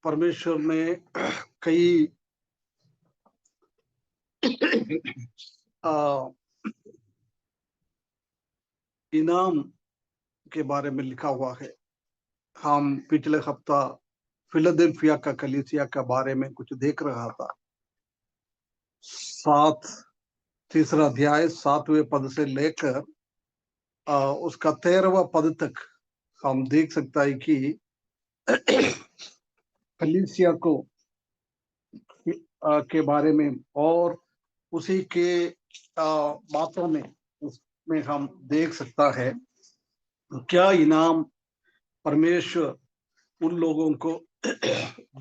परमेश्वर ने कई आ, इनाम के बारे में लिखा हुआ है। हम पिछले हफ्ता फिलाडेल्फिया का कलीसिया के बारे में कुछ देख रहा था। तीसरा अध्याय 7वें पद से लेकर उसका 13वां पद तक हम देख सकता है कि कलीसिया को के बारे में और उसी के बातों में उसमें हम देख सकता है क्या इनाम परमेश्वर उन लोगों को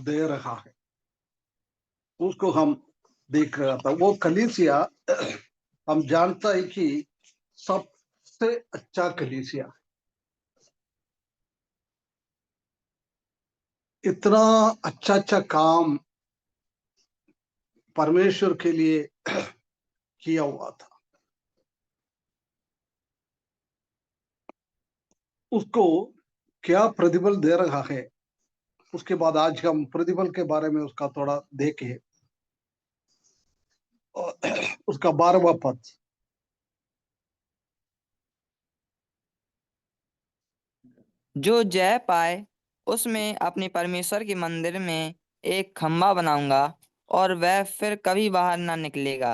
दे रहा है, उसको हम देख रहा था। वो कलीसिया हम जानता है कि सबसे अच्छा कलीसिया, इतना अच्छा अच्छा काम परमेश्वर के लिए किया हुआ था। उसको क्या प्रतिफल दे रहा है, उसके बाद आज हम प्रतिफल के बारे में उसका थोड़ा देखें। उसका 12वां पद, जो जय पाए उसमें अपने परमेश्वर के मंदिर में एक खंभा बनाऊंगा और वह फिर कभी बाहर ना निकलेगा।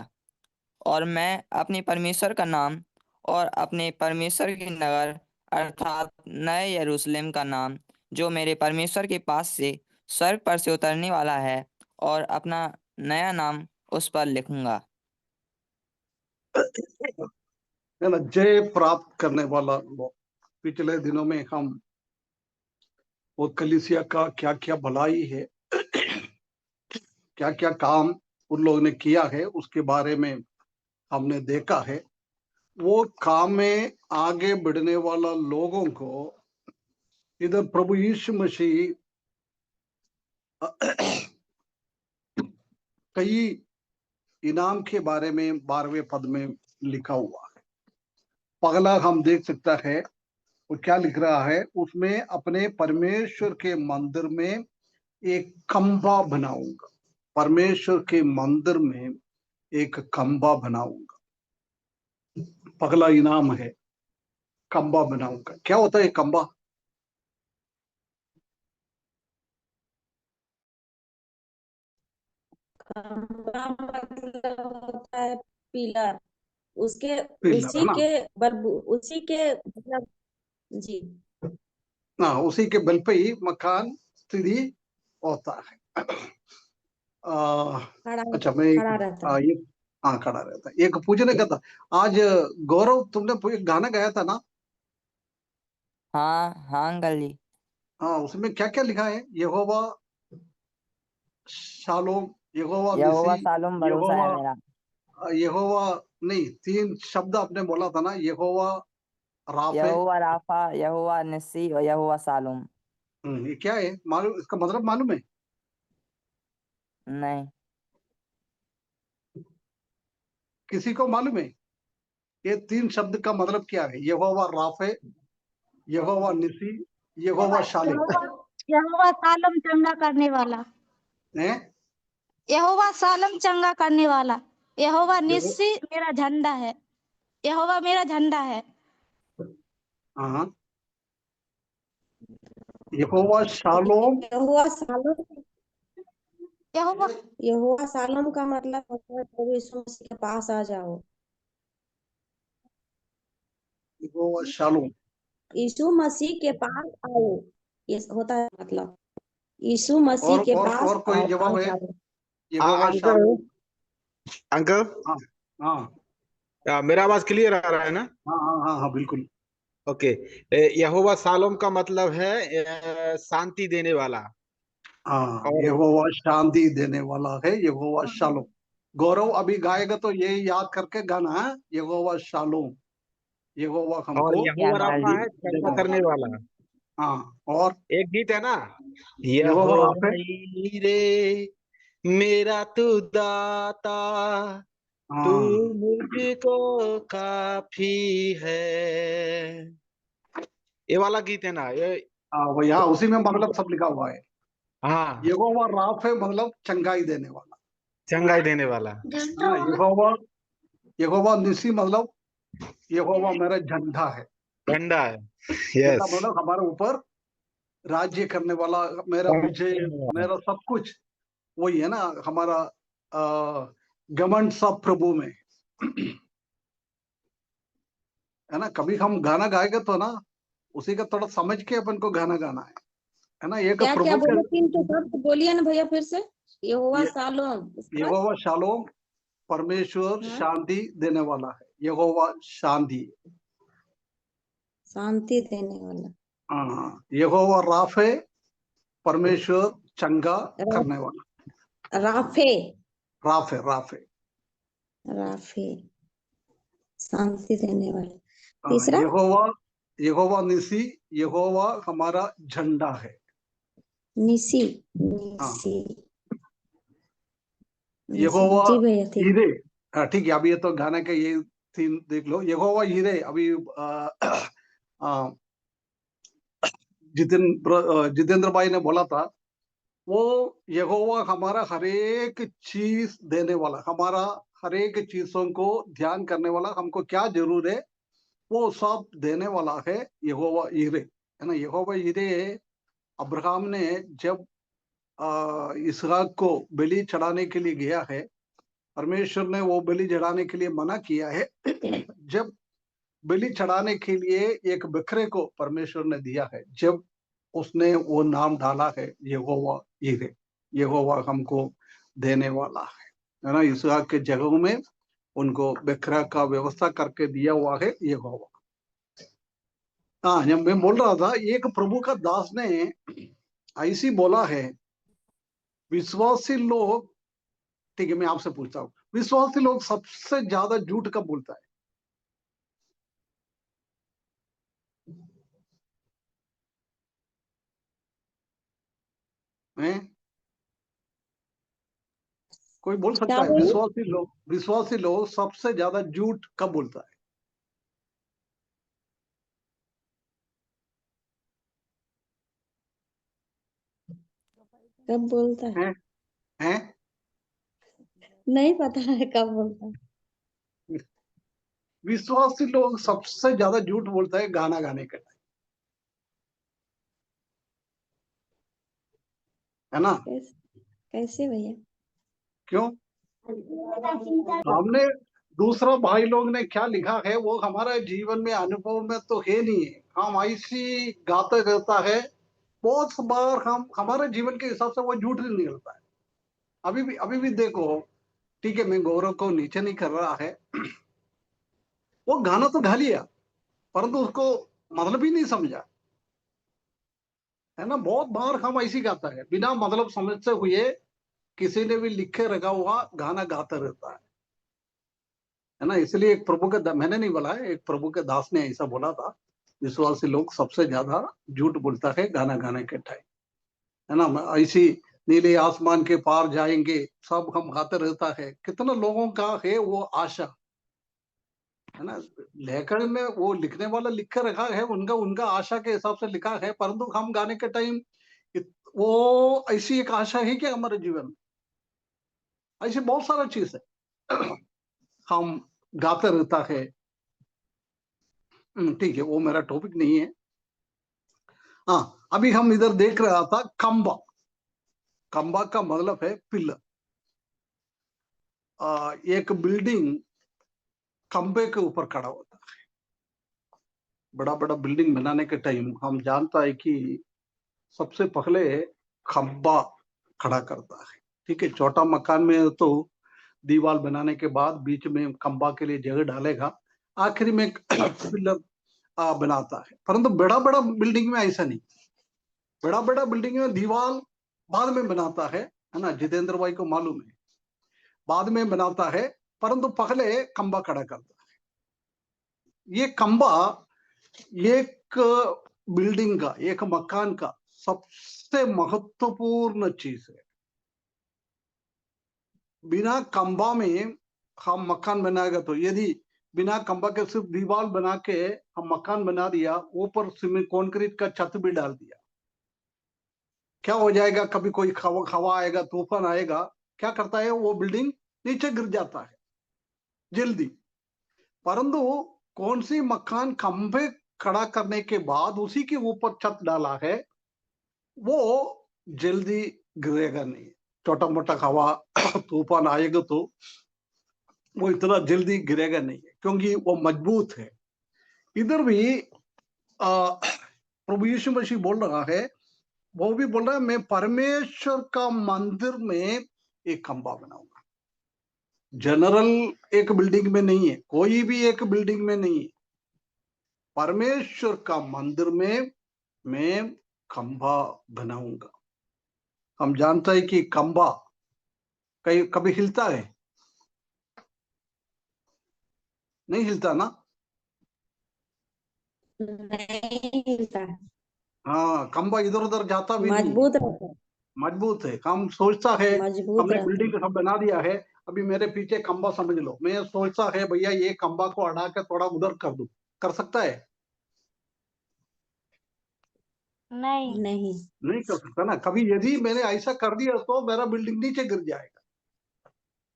और मैं अपने परमेश्वर का नाम और अपने परमेश्वर के नगर अर्थात नए यरूशलेम का नाम जो मेरे परमेश्वर के पास से स्वर्ग पर से उतरने वाला है, और अपना नया नाम उस पर लिखूंगा। है ना, जय प्राप्त करने वाला वो। पिछले दिनों में हम वो कलीसिया का क्या क्या भलाई है, क्या क्या काम उन लोगों ने किया है, उसके बारे में हमने देखा है। वो काम में आगे बढ़ने वाला लोगों को इधर प्रभु यीशु मसीह कई इनाम के बारे में 12वें पद में लिखा हुआ है। पगला हम देख सकता है वो क्या लिख रहा है, उसमें अपने परमेश्वर के मंदिर में एक खंभा बनाऊंगा। परमेश्वर के मंदिर में एक खंभा बनाऊंगा। पगला इनाम है, खंभा बनाऊंगा। क्या होता है खंभा? खंभा मतलब होता है पिलर। उसके पिलर है उसी ना। के उसी के मतलब जी। हाँ, उसी के बल पे ही मकान स्थिति होता है। खड़ा अच्छा, खड़ा रहता है। ये हाँ, खड़ा रहता है। एक पूछने का था आज, गौरव तुमने एक गाना गाया था ना? हाँ हाँ अंकल जी। हाँ, उसमें क्या क्या लिखा है? यहोवा शालोम, यहोवा निसी, यहोवा सालोम भरोसा यहोवा है मेरा। यहोवा नहीं, 3 शब्द आपने बोला था ना, यहोवा राफे। यहोवा राफा, यहोवा निस्सी और यहोवा सालोम। ये क्या है मालूम? इसका मतलब मालूम है? नहीं। किसी को मालूम है ये 3 शब्द का मतलब क्या है? यहोवा राफे, यहोवा निसी, यहोवा शालेम यहोवा यहोवा सालम चंगा करने वाला। है। यहोवा सालम चंगा करने वाला। यहोवा यहो- निस्सी मेरा झंडा है। यहोवा मेरा झंडा है। हाँ, यहोवा शालोम। यहोवा सालोम। यहोवा यहोवा सालोम का मतलब होता है प्रभु यीशु मसीह के पास आ जाओ। यहोवा शालोम। यीशु मसीह के पास आओ, ये होता है मतलब। यीशु मसीह के पास और कोई आ जवाब है? जाओ। यहोवा अंकल शालोम। अंकल हाँ हाँ मेरा आवाज क्लियर आ रहा है ना? हाँ हाँ हाँ हाँ, बिल्कुल। ओके। यहोवा सालोम का मतलब है शांति देने वाला। हाँ, और यहोवा शांति देने वाला है, यहोवा शालोम। गौरव अभी गाएगा तो ये याद करके गाना है, यहोवा शालोम। यहोवा और हमको क्या यहोवा अंकल राफा जी? है चंगा देने वाला। करने वाला। हाँ, और एक गीत है ना, यहोवा राफे। यहोवा ईरे मेरा तू दाता, तू हाँ मुझको काफी है। ये वाला गीत है ना ये। हाँ, वो यहाँ उसी में मतलब सब लिखा हुआ है। हाँ, यहोवा राफे मतलब चंगाई देने वाला, चंगाई देने वाला। है ना। यहोवा निसी मतलब यहोवा मेरा झंडा है, झंडा है। झंडा यस। मतलब हमारे ऊपर राज्य करने वाला, मेरा विजय, मेरा सब कुछ वही है ना, हमारा घमंड सब प्रभु में, है ना। कभी हम गाना गाएंगे तो ना उसी का थोड़ा समझ के अपन को गाना गाना है ना। एक क्या क्या प्रभु के बोले, 3 तो शब्द बोलिए ना भैया फिर से। यहोवा ये- शालोम, उसके बाद यहोवा शालोम, परमेश्वर हाँ, शांति देने वाला है, यहोवा शांति। शांति देने वाला। हाँ, यहोवा राफे, परमेश्वर चंगा करने वाला। Rafe, Rafe Rafe. राफे, शांति देने वाला। हाँ, तीसरा यहोवा निसी, यहोवा हमारा झंडा है। निसी, हाँ, निसी, निसी। यहोवा जी भैया ठीक। हीरे। हाँ ठीक है, अभी ये तो गाने का ये सीन देख लो। यहोवा हीरे, अभी आ, जितेंद्र भाई ने बोला था, वो यहोवा हमारा हर एक चीज देने वाला, हमारा हर एक चीजों को ध्यान करने वाला, हमको क्या जरूर है वो सब देने वाला है, यहोवा यिरे, है ना। यहोवा यिरे अब्राहम ने जब इसहाक को बलि चढ़ाने के लिए गया है, परमेश्वर ने वो बलि चढ़ाने के लिए मना किया है। जब बलि चढ़ाने के लिए एक बकरे को परमेश्वर ने दिया है, जब उसने वो नाम डाला है यहोवा यिरे, यहोवा हमको देने वाला है ना। इसहाक के जगह में उनको बकरा का व्यवस्था करके दिया हुआ है यहोवा। हाँ, जब मैं बोल रहा था, एक प्रभु का दास ने ऐसी बोला है, विश्वासी लोग, ठीक है मैं आपसे पूछता हूँ, विश्वासी लोग सबसे ज्यादा झूठ कब बोलता है? कोई बोल सकता क्या है, बोले? विश्वासी लोग सबसे ज्यादा झूठ कब बोलता कब बोलता है? है? हैं? नहीं पता है कब बोलता है। विश्वासी लोग सबसे ज्यादा झूठ बोलता है गाना गाने के टाइम, है ना। कैसे, कैसे भैया? क्यों? हमने दूसरा भाई लोग ने क्या लिखा है वो हमारे जीवन में अनुभव में तो है नहीं है, हम ऐसी गाते रहता है, बहुत बार हम हमारे जीवन के हिसाब से वो झूठ नहीं निकलता है। अभी भी देखो, ठीक है मैं गौरव को नीचे नहीं कर रहा है, वो गाना तो गा लिया परंतु उसको मतलब ही नहीं समझा, है ना। बहुत बार हम ऐसी गाता है बिना मतलब समझते हुए, किसी ने भी लिखे रखा हुआ गाना गाता रहता है ना। इसलिए एक प्रभु के मैंने नहीं बोला है, एक प्रभु के दास ने ऐसा बोला था, विश्वासी लोग सबसे ज्यादा झूठ बोलता है गाना गाने के टाइम, है ना। ऐसी नीले आसमान के पार जाएंगे सब हम गाते रहता है, कितना लोगों का है वो आशा, है ना। लेखन में वो लिखने वाला लिख के रखा है, उनका उनका आशा के हिसाब से लिखा है, परंतु हम गाने के टाइम वो ऐसी एक आशा है कि हमारे जीवन में ऐसी बहुत सारा चीज है हम गाते रहता है। ठीक है, वो मेरा टॉपिक नहीं है। हाँ, अभी हम इधर देख रहा था खंबा, खंबा का मतलब है पिलर। एक बिल्डिंग खंबे के ऊपर खड़ा होता है। बड़ा बड़ा बिल्डिंग बनाने के टाइम हम जानता है कि सबसे पहले खंबा खड़ा करता है, ठीक है। छोटा मकान में तो दीवार बनाने के बाद बीच में खंबा के लिए जगह डालेगा, आखिरी में पिलर बनाता है। परंतु बड़ा बड़ा बिल्डिंग में ऐसा नहीं, बड़ा बड़ा बिल्डिंग में दीवार बाद में बनाता है ना। जितेंद्र भाई को मालूम है, बाद में बनाता है, परंतु पहले खंबा खड़ा करता है। ये खंबा एक बिल्डिंग का, एक मकान का सबसे महत्वपूर्ण चीज है। बिना खंबा में हम मकान बनाएगा तो, यदि बिना खंबा के सिर्फ दीवार बना के हम मकान बना दिया, ऊपर सीमेंट कंक्रीट का छत भी डाल दिया, क्या हो जाएगा, कभी कोई हवा आएगा, तूफान आएगा, क्या करता है, वो बिल्डिंग नीचे गिर जाता है जल्दी। परंतु कौन सी मकान खंभे खड़ा करने के बाद उसी के ऊपर छत डाला है, वो जल्दी गिरेगा नहीं। छोटा मोटा हवा तूफान आएगा तो वो इतना जल्दी गिरेगा नहीं है, क्योंकि वो मजबूत है। इधर भी प्रभु यीशु मसीह बोल रहा है, वो भी बोल रहा है, मैं परमेश्वर का मंदिर में एक खंभा बनाऊंगा। जनरल एक बिल्डिंग में नहीं है, कोई भी एक बिल्डिंग में नहीं है, परमेश्वर का मंदिर में मैं खंभा बनाऊंगा। हम जानते हैं कि खंभा कहीं कभी हिलता है, नहीं हिलता ना। नहीं हिलता, हाँ, खंभा इधर उधर जाता भी नहीं है, मजबूत रहता है, मजबूत है। हम सोचता है मजबूत हमने रहता बिल्डिंग सब बना दिया है, अभी मेरे पीछे खंभा समझ लो, मैं सोचता है भैया ये खंभा को हटा के थोड़ा उधर कर दूं, कर सकता है? नहीं। है। नहीं। नहीं कर सकता ना। कभी यदि मैंने ऐसा कर दिया तो मेरा बिल्डिंग नीचे गिर जाएगा,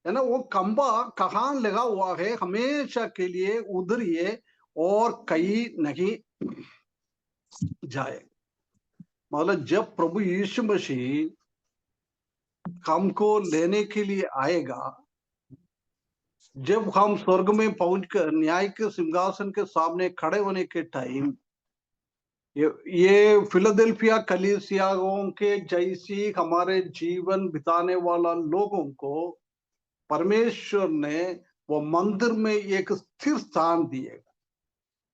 है ना। वो खंभा कहाँ लगा हुआ है, हमेशा के लिए उधर ही है और कहीं नहीं जाएगा। मतलब जब प्रभु यीशु मसीह हमको लेने के लिए आएगा, जब हम स्वर्ग में पहुंचकर न्याय के सिंहासन के सामने खड़े होने के टाइम, ये फिलाडेल्फिया कलीसियाओं के जैसी हमारे जीवन बिताने वाला लोगों को परमेश्वर ने वो मंदिर में एक स्थिर स्थान दिएगा।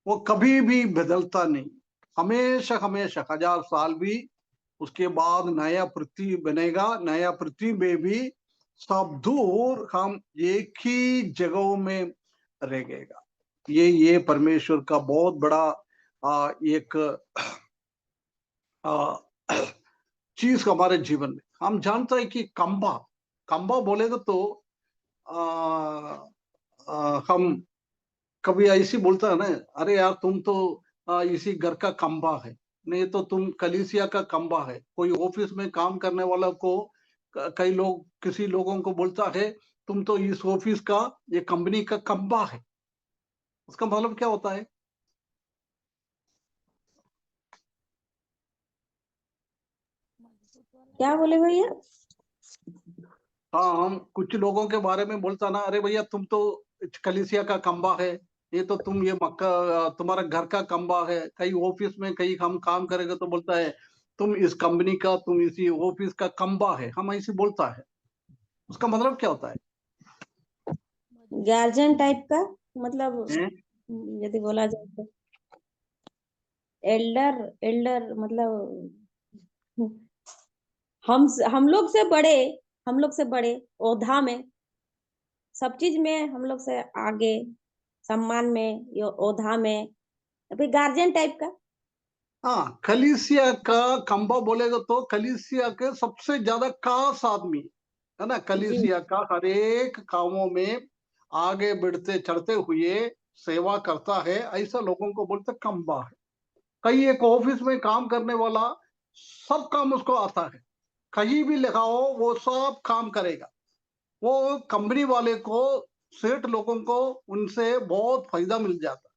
वो कभी भी बदलता नहीं, हमेशा हमेशा 1000 साल भी, उसके बाद नया पृथ्वी बनेगा, नया पृथ्वी में भी सब दूर हम एक ही जगहों में रहेगा। ये परमेश्वर का बहुत बड़ा एक चीज हमारे जीवन में। हम जानते हैं कि खंभा खंभा बोलेगा तो हम कभी ऐसी बोलता है ना, अरे यार तुम तो इसी घर का खंभा है, नहीं तो तुम कलीसिया का खंभा है। कोई ऑफिस में काम करने वाला को कई लोग किसी लोगों को बोलता है, तुम तो इस ऑफिस का, ये कंपनी का खंभा है। उसका मतलब क्या होता है? क्या बोले भैया? हाँ, हम कुछ लोगों के बारे में बोलता ना, अरे भैया तुम तो कलीसिया का खंभा है, ये तो तुम ये मक्का तुम्हारा घर का खंभा है। कई ऑफिस में कहीं हम काम करेंगे तो बोलता है, तुम इस कंपनी का, तुम इसी ऑफिस का खंभा है। हम ऐसे बोलता है, उसका मतलब क्या होता है? गार्जियन टाइप का, मतलब हैं? यदि बोला जाए तो एल्डर, एल्डर मतलब हम लोग से बड़े, हम लोग से बड़े ओधा में, सब चीज में हम लोग से आगे, सम्मान में, यो ओधा में, अभी गार्जियन टाइप का। हाँ, कलीसिया का खंभा बोलेगा तो कलीसिया के सबसे ज्यादा खास आदमी, है ना। जी। कलीसिया का हर एक कामों में आगे बढ़ते चढ़ते हुए सेवा करता है, ऐसा लोगों को बोलते खंभा है। कहीं एक ऑफिस में काम करने वाला, सब काम उसको आता है, कहीं भी लगाओ वो सब काम करेगा। वो कंपनी वाले को, सेठ लोगों को उनसे बहुत फायदा मिल जाता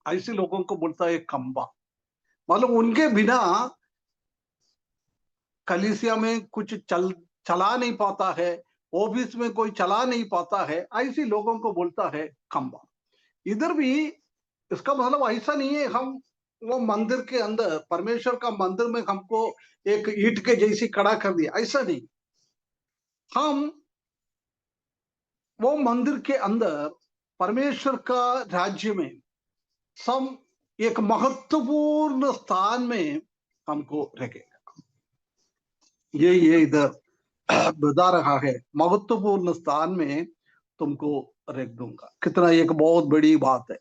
है, ऐसे लोगों को बोलता है खंभा। मतलब उनके बिना कलीसिया में कुछ चला नहीं पाता है, ऑफिस में कोई चला नहीं पाता है, ऐसे लोगों को बोलता है खंभा। इधर भी इसका मतलब ऐसा नहीं है हम वो मंदिर के अंदर, परमेश्वर का मंदिर में हमको एक ईंट के जैसी खड़ा कर दिया, ऐसा नहीं। हम वो मंदिर के अंदर परमेश्वर का राज्य में सब एक महत्वपूर्ण स्थान में हमको रखेगा। ये इधर बता रहा है, महत्वपूर्ण स्थान में तुमको रख दूंगा। कितना एक बहुत बड़ी बात है।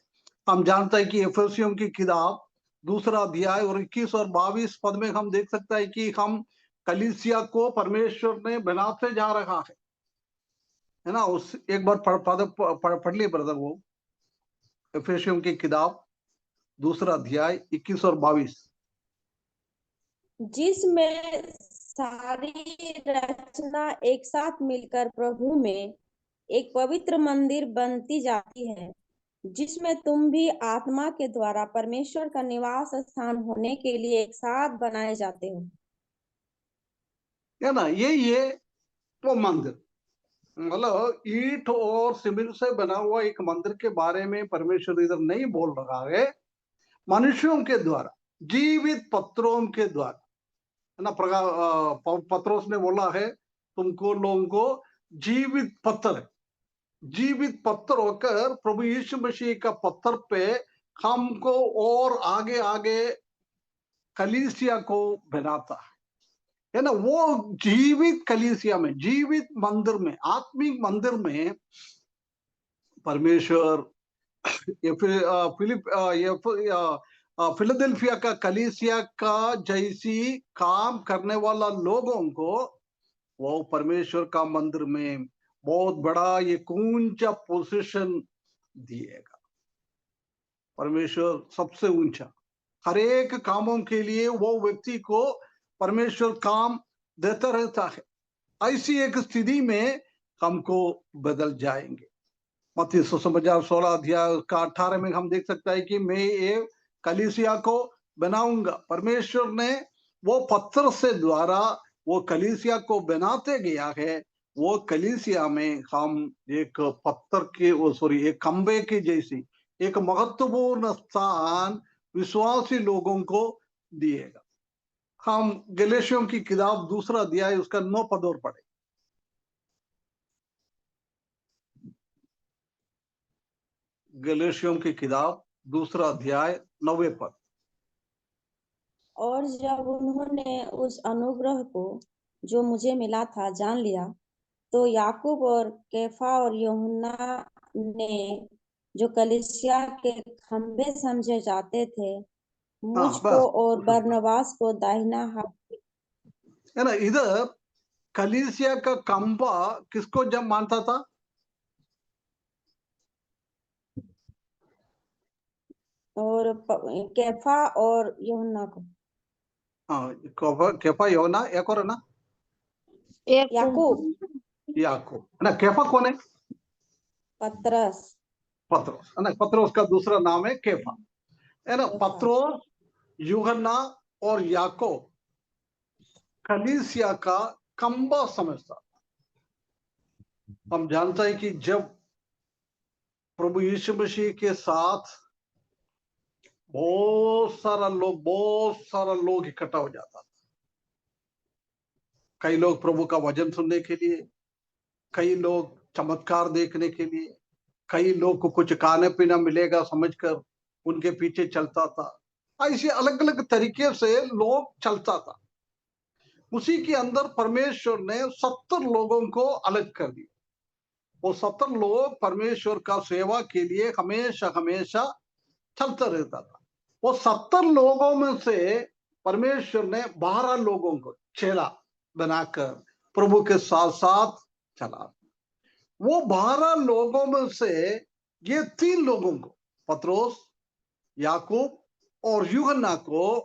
हम जानते हैं कि एफेसियों की किताब 2 अध्याय और 21 और 22 पद में हम देख सकते हैं कि हम कलीसिया को परमेश्वर ने बनाते जा रहा है ना। उस एक बार पढ़ लिए ब्रदर वो, एफेसियों की किताब 2 अध्याय 21 और 22। जिसमें सारी रचना एक साथ मिलकर प्रभु में एक पवित्र मंदिर बनती जाती है, जिसमें तुम भी आत्मा के द्वारा परमेश्वर का निवास स्थान होने के लिए एक साथ बनाए जाते हो। है ना, ये वो मंदिर, मतलब ईंट और सीमेंट से बना हुआ एक मंदिर के बारे में परमेश्वर इधर नहीं बोल रहा है, मनुष्यों के द्वारा, जीवित पत्रों के द्वारा, है ना। पत्रोस ने बोला है तुमको लोगों को जीवित पत्थर है, जीवित पत्थर होकर प्रभु यीशु मसीह का पत्थर पे हमको और आगे आगे कलीसिया को बनाता है ना। वो जीवित कलीसिया में, जीवित मंदिर में, आत्मिक मंदिर में परमेश्वर फिलाडेल्फिया का कलीसिया का जैसी काम करने वाला लोगों को वो परमेश्वर का मंदिर में बहुत बड़ा ये ऊंचा पोजीशन दिएगा। परमेश्वर सबसे ऊंचा, हर एक कामों के लिए वो व्यक्ति को परमेश्वर काम देता रहता है। ऐसी एक स्थिति में हमको बदल जाएंगे। मत्ती सुसमाचार 16 अध्याय का 18 में हम देख सकते हैं कि मैं ये कलीसिया को बनाऊंगा। परमेश्वर ने वो पत्थर से द्वारा वो कलीसिया को बनाते गया है। वो कलीसिया में हम एक पत्थर के एक खंबे के जैसी एक महत्वपूर्ण स्थान विश्वासी लोगों को दिएगा। हम गलेशियों की किताब 2 अध्याय उसका 9 पद और पढ़े। गलेशियों की किताब 2 अध्याय 9 पद। और जब उन्होंने उस अनुग्रह को जो मुझे मिला था जान लिया, तो याकूब और कैफा और यूहन्ना ने, जो कलीसिया के खंबे समझे जाते थे, हाँ मुझको बस, और बरनबास को दाहिना हाथ, है ना। इधर कलीसिया का खंबा किसको जब मानता था? और कैफा और यूहन्ना को। हाँ, कैफा यूहन्ना, एक और है ना याकूब, याकूब, है ना। कैफा कौन है? पतरस, पत्रोस, है ना। पत्रोस का दूसरा नाम है कैफा, है ना। कैफा। पत्रोस, यूहन्ना और याकूब कलीसिया का खंबा समझता। हम जानते हैं कि जब प्रभु यीशु मसीह के साथ बहुत सारा लोग इकट्ठा हो जाता था। कई लोग प्रभु का वचन सुनने के लिए, कई लोग चमत्कार देखने के लिए, कई लोग को कुछ खाने पीना मिलेगा समझकर उनके पीछे चलता था। ऐसे अलग अलग तरीके से लोग चलता था। उसी के अंदर परमेश्वर ने 70 लोगों को अलग कर दिया। वो 70 लोग परमेश्वर का सेवा के लिए हमेशा हमेशा चलता रहता था। वो 70 लोगों में से परमेश्वर ने 12 लोगों को चेला बनाकर प्रभु के साथ साथ चला। वो 12 लोगों में से ये 3 लोगों को, पत्रोस, याकूब और यूहन्ना को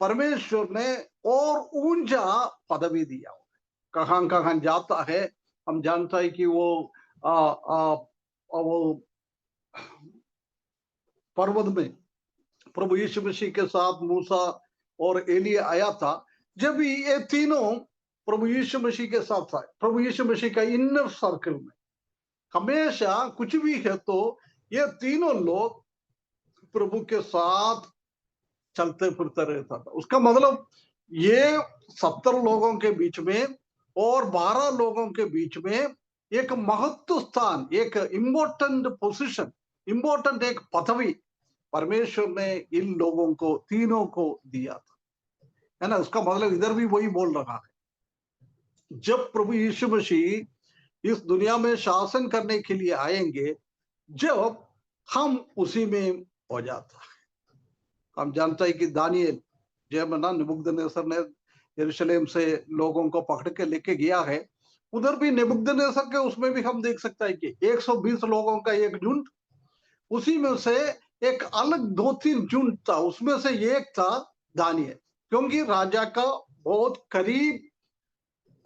परमेश्वर ने और ऊंचा पदवी दिया। कहां कहां जाता है हम जानता है कि वो पर्वत में प्रभु यीशु मसीह के साथ मूसा और एलिया आया था। जब भी ये तीनों प्रभु यीशु मसीह के साथ था, प्रभु यीशु मसीह का इनर सर्कल में हमेशा कुछ भी है तो ये तीनों लोग प्रभु के साथ चलते फिरते रहता था। उसका मतलब ये 70 लोगों के बीच में और 12 लोगों के बीच में एक महत्व स्थान, एक इम्पोर्टेंट पोजीशन, इम्पोर्टेंट एक पदवी परमेश्वर ने इन लोगों को, तीनों को दिया था, है ना। उसका मतलब इधर भी वही बोल रहा है। जब प्रभु यीशु मसीह इस दुनिया में शासन करने के लिए आएंगे, जब हम उसी में हो जाता है। हम जानते हैं कि दानियल जब ना नबूकदनेस्सर ने यरूशलेम से लोगों को पकड़ के लेके गया है, उधर भी नबूकदनेस्सर के उसमें भी हम देख सकते हैं कि 120 लोगों का एक झुंड, उसी में से एक अलग 2-3 झुंड था, उसमें से एक था दानियल। क्योंकि राजा का बहुत करीब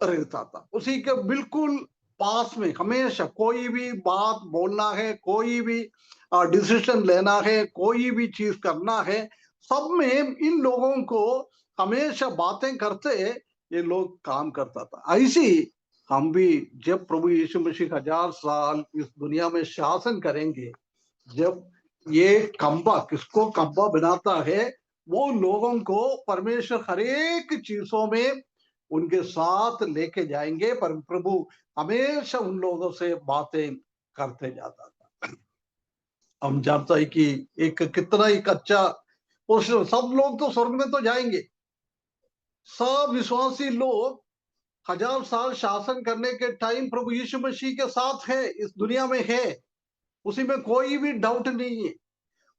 रहता था, उसी के बिल्कुल पास में हमेशा कोई भी बात बोलना है, कोई भी डिसीजन लेना है, कोई भी चीज करना है, सब में इन लोगों को हमेशा बातें करते ये लोग काम करता था। ऐसी हम भी जब प्रभु यीशु मसीह 1000 साल इस दुनिया में शासन करेंगे, जब ये खंबा किसको खंबा बनाता है, वो लोगों को परमेश्वर हर एक चीजों में उनके साथ लेके जाएंगे, पर प्रभु हमेशा उन लोगों से बातें करते जाता था। हम जानते हैं कि एक कितना एक अच्छा पोषण, सब लोग तो स्वर्ग में तो जाएंगे, सब विश्वासी लोग 1000 साल शासन करने के टाइम प्रभु यीशु मसीह के साथ है, इस दुनिया में है, उसी में कोई भी डाउट नहीं है।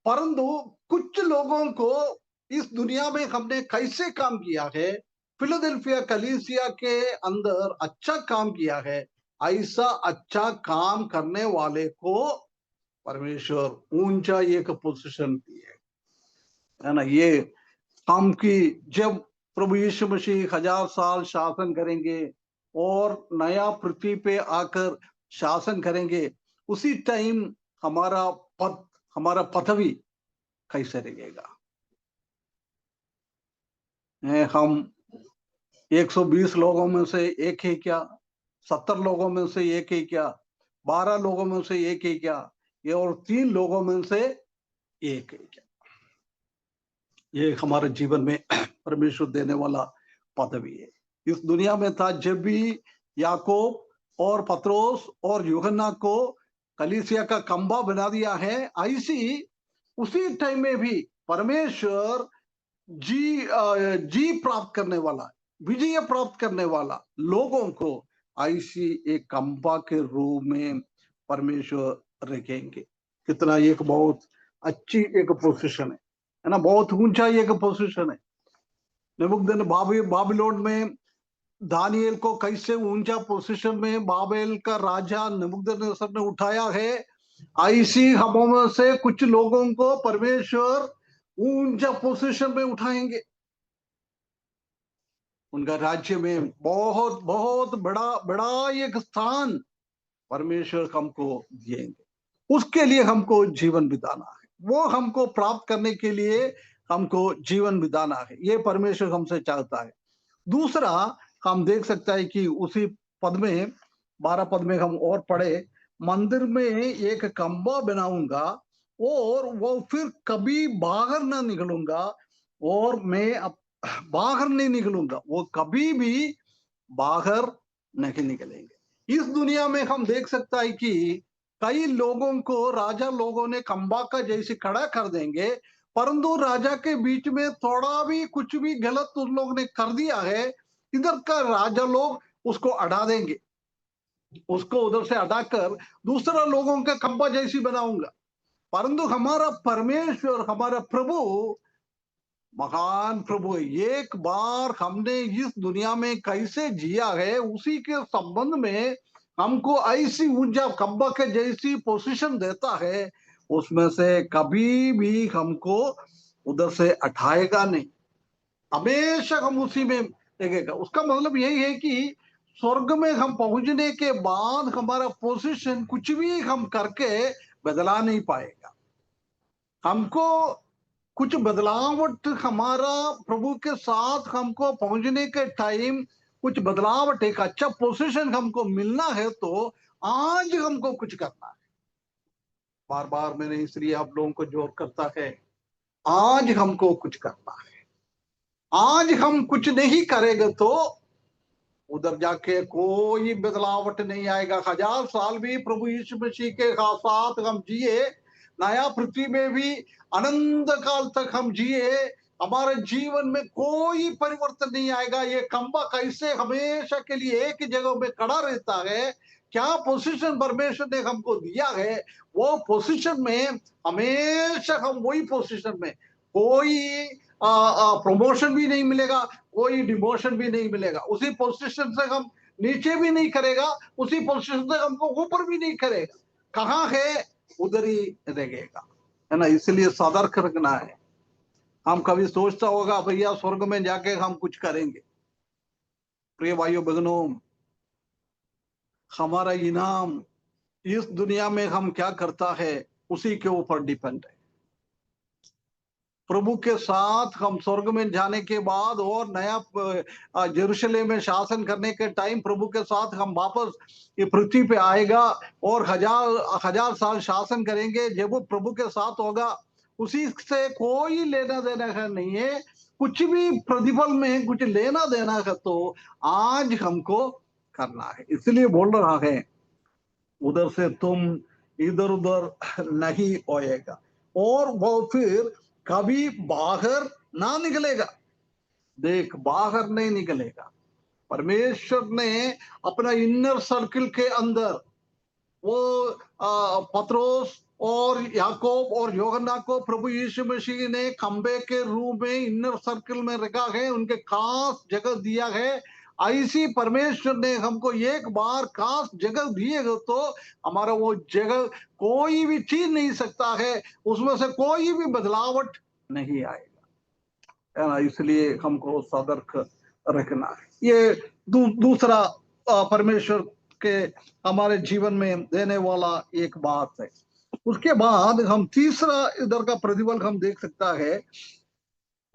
परंतु कुछ लोगों को इस दुनिया में हमने कैसे काम किया है, फिलाडेल्फिया कलीसिया के अंदर अच्छा काम किया है, ऐसा अच्छा काम करने वाले को परमेश्वर ऊंचा एक पोजीशन दी है ना। ये हम की जब प्रभु यीशु मसीह 1000 साल शासन करेंगे और नया पृथ्वी पे आकर शासन करेंगे, उसी टाइम हमारा पद, हमारा पदवी कैसे रहेगा। हम 120 लोगों में से एक ही क्या, 70 लोगों में से एक ही क्या, 12 लोगों में से एक ही क्या, ये और 3 लोगों में से एक ही क्या। ये हमारे जीवन में परमेश्वर देने वाला पदवी है। इस दुनिया में था जब भी याकूब और पत्रोस और यूहन्ना को कलीसिया का खंबा बना दिया है, ऐसी उसी टाइम में भी परमेश्वर जी प्राप्त करने वाला, विजय प्राप्त करने वाला लोगों को ऐसी एक खंबा के रूप में परमेश्वर रखेंगे। कितना एक बहुत अच्छी एक पोजीशन है ना, बहुत ऊंचा एक पोजीशन है। नबूकदनेस्सर बाबिलोन में दानियल को कैसे ऊंचा पोजीशन में बाबेल का राजा नबूकदनेस्सर ने उठाया है, ऐसी हमों में से कुछ लोगों को परमेश्वर ऊंचा पोजीशन में उठाएंगे, उनका राज्य में बहुत बहुत बड़ा बड़ा एक स्थान परमेश्वर हमको देंगे। उसके लिए हमको जीवन बिताना है, वो हमको प्राप्त करने के लिए हमको जीवन बिताना है, ये परमेश्वर हमसे चाहता है। दूसरा हम देख सकता है कि उसी पद में 12 पद में हम और पढ़े, मंदिर में एक खंबा बनाऊंगा और वो फिर कभी बाहर ना निकलूंगा, और मैं बाहर नहीं निकलूंगा, वो कभी भी बाहर नहीं निकलेंगे। इस दुनिया में हम देख सकता है कि कई लोगों को राजा लोगों ने खंबा का जैसे खड़ा कर देंगे, परंतु राजा के बीच में थोड़ा भी कुछ भी गलत उन लोग ने कर दिया है, इधर का राजा लोग उसको अड़ा देंगे, उसको उधर से हटाकर दूसरा लोगों का खंबा जैसी बनाऊंगा। परंतु हमारा परमेश्वर, हमारा प्रभु महान प्रभु है। एक बार हमने इस दुनिया में कैसे जिया है, उसी के संबंध में हमको ऐसी ऊंचा खंबा के जैसी पोजीशन देता है, उसमें से कभी भी हमको उधर से हटाएगा नहीं, हमेशा हम उसी में देखेगा। उसका मतलब यही है कि स्वर्ग में हम पहुंचने के बाद हमारा पोजीशन कुछ भी हम करके बदला नहीं पाएगा। हमको कुछ बदलावट, हमारा प्रभु के साथ हमको पहुंचने के टाइम कुछ बदलावट, एक अच्छा पोजीशन हमको मिलना है, तो आज हमको कुछ करना है। बार बार मैंने इसलिए आप लोगों को जोर करता है, आज हमको कुछ करना है। आज हम कुछ नहीं करेंगे तो उधर जाके कोई बदलावट नहीं आएगा। 1000 साल भी प्रभु यीशु मसीह के साथ हम जिए, नया पृथ्वी में भी अनंत काल तक हम जिए, हमारे जीवन में कोई परिवर्तन नहीं आएगा। ये खंबा कैसे हमेशा के लिए एक ही जगह में खड़ा रहता है, क्या पोजीशन परमेश्वर ने हमको दिया है, वो पोजीशन में हमेशा हम वही पोजीशन में, कोई प्रमोशन भी नहीं मिलेगा, कोई डिमोशन भी नहीं मिलेगा, उसी पोजीशन से हम नीचे भी नहीं करेगा, उसी पोजीशन से हमको ऊपर भी नहीं करेगा। कहाँ है, उधर ही रहेगा, है ना। इसलिए सतर्क रखना है। हम कभी सोचता होगा भैया स्वर्ग में जाके हम कुछ करेंगे? प्रिय भाइयों बहनों, हमारा इनाम इस दुनिया में हम क्या करता है उसी के ऊपर डिपेंड है। प्रभु के साथ हम स्वर्ग में जाने के बाद और नया यरूशलेम में शासन करने के टाइम प्रभु के साथ हम वापस ये पृथ्वी पे आएगा और हजार साल शासन करेंगे। जब वो प्रभु के साथ होगा उसी से कोई लेना देना का नहीं है, कुछ भी प्रतिफल में कुछ लेना देना का तो आज हमको करना है। इसलिए बोल रहा है उधर से तुम इधर उधर नहीं होएगा और वो फिर कभी बाहर ना निकलेगा। देख, बाहर नहीं निकलेगा। परमेश्वर ने अपना इनर सर्किल के अंदर वो पत्रोस और याकूब और यूहन्ना को प्रभु यीशु मसीह ने खंबे के रूप में इनर सर्किल में रखा है, उनके खास जगह दिया है। ऐसी परमेश्वर ने हमको एक बार खास जगह दिए तो हमारा वो जगह कोई भी छीन नहीं सकता है, उसमें से कोई भी बदलावट नहीं आएगा, है ना। इसलिए हमको सतर्क रखना है। ये दूसरा परमेश्वर के हमारे जीवन में देने वाला एक बात है। उसके बाद हम तीसरा इधर का प्रतिबल हम देख सकता है,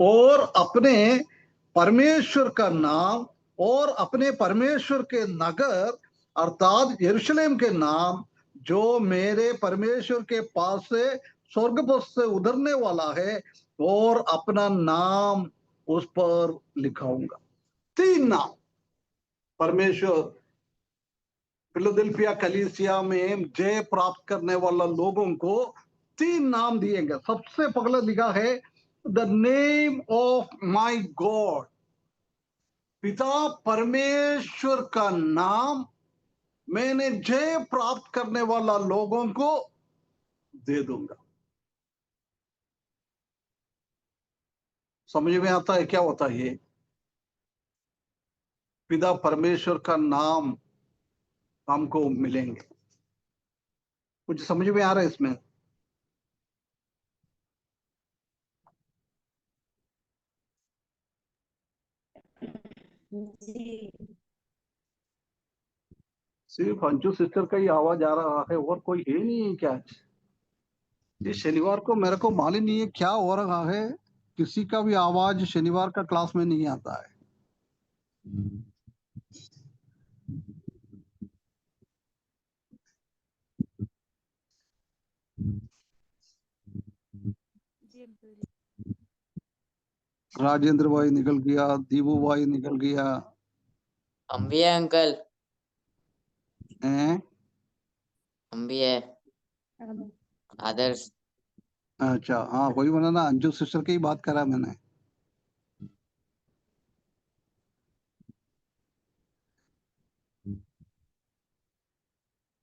और अपने परमेश्वर का नाम और अपने परमेश्वर के नगर अर्थात यरूशलेम के नाम जो मेरे परमेश्वर के पास से स्वर्ग से उतरने वाला है, और अपना नाम उस पर लिखाऊंगा। 3 नाम परमेश्वर फिलाडेल्फिया कलीसिया में जय प्राप्त करने वाला लोगों को 3 नाम दिए गए। सबसे पहला लिखा है the name of my God, पिता परमेश्वर का नाम मैंने जय प्राप्त करने वाला लोगों को दे दूंगा। समझ में आता है क्या होता है? पिता परमेश्वर का नाम हमको मिलेंगे। कुछ समझ में आ रहा है इसमें? जी सिर्फ अंजू सिस्टर का ही आवाज आ रहा है और कोई है नहीं है क्या? ये शनिवार को मेरे को मालूम नहीं है क्या हो रहा है, किसी का भी आवाज शनिवार का क्लास में नहीं आता है। राजेंद्र भाई निकल गया, दीबू भाई निकल गया, हम भी है अंकल, हैं? हम भी है आदर्श। अच्छा हाँ, वही बना ना, अंजू सिस्टर की ही बात करा मैंने।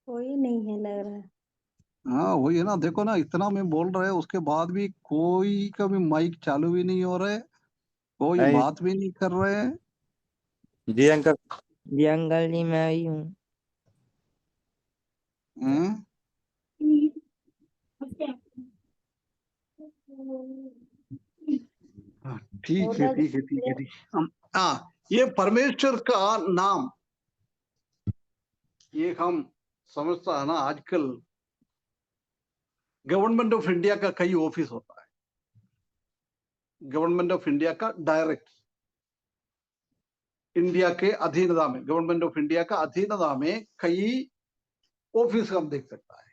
कोई नहीं है लग रहा है। हाँ वही है ना, देखो ना, इतना मैं बोल रहा है उसके बाद भी कोई का भी माइक चालू भी नहीं हो रहा है, कोई नहीं बात भी नहीं कर रहे हैं। जी अंकल। जी अंकल जी मैं ही हूँ। हैं? हाँ, ठीक है ठीक है ठीक है ठीक है। हाँ, ये परमेश्वर का नाम, ये हम समझता है ना, आजकल गवर्नमेंट ऑफ इंडिया का कई ऑफिस होता है। गवर्नमेंट ऑफ इंडिया का डायरेक्ट इंडिया के अधीनता में, गवर्नमेंट ऑफ इंडिया का अधीनता में कई ऑफिस हम देख सकता है।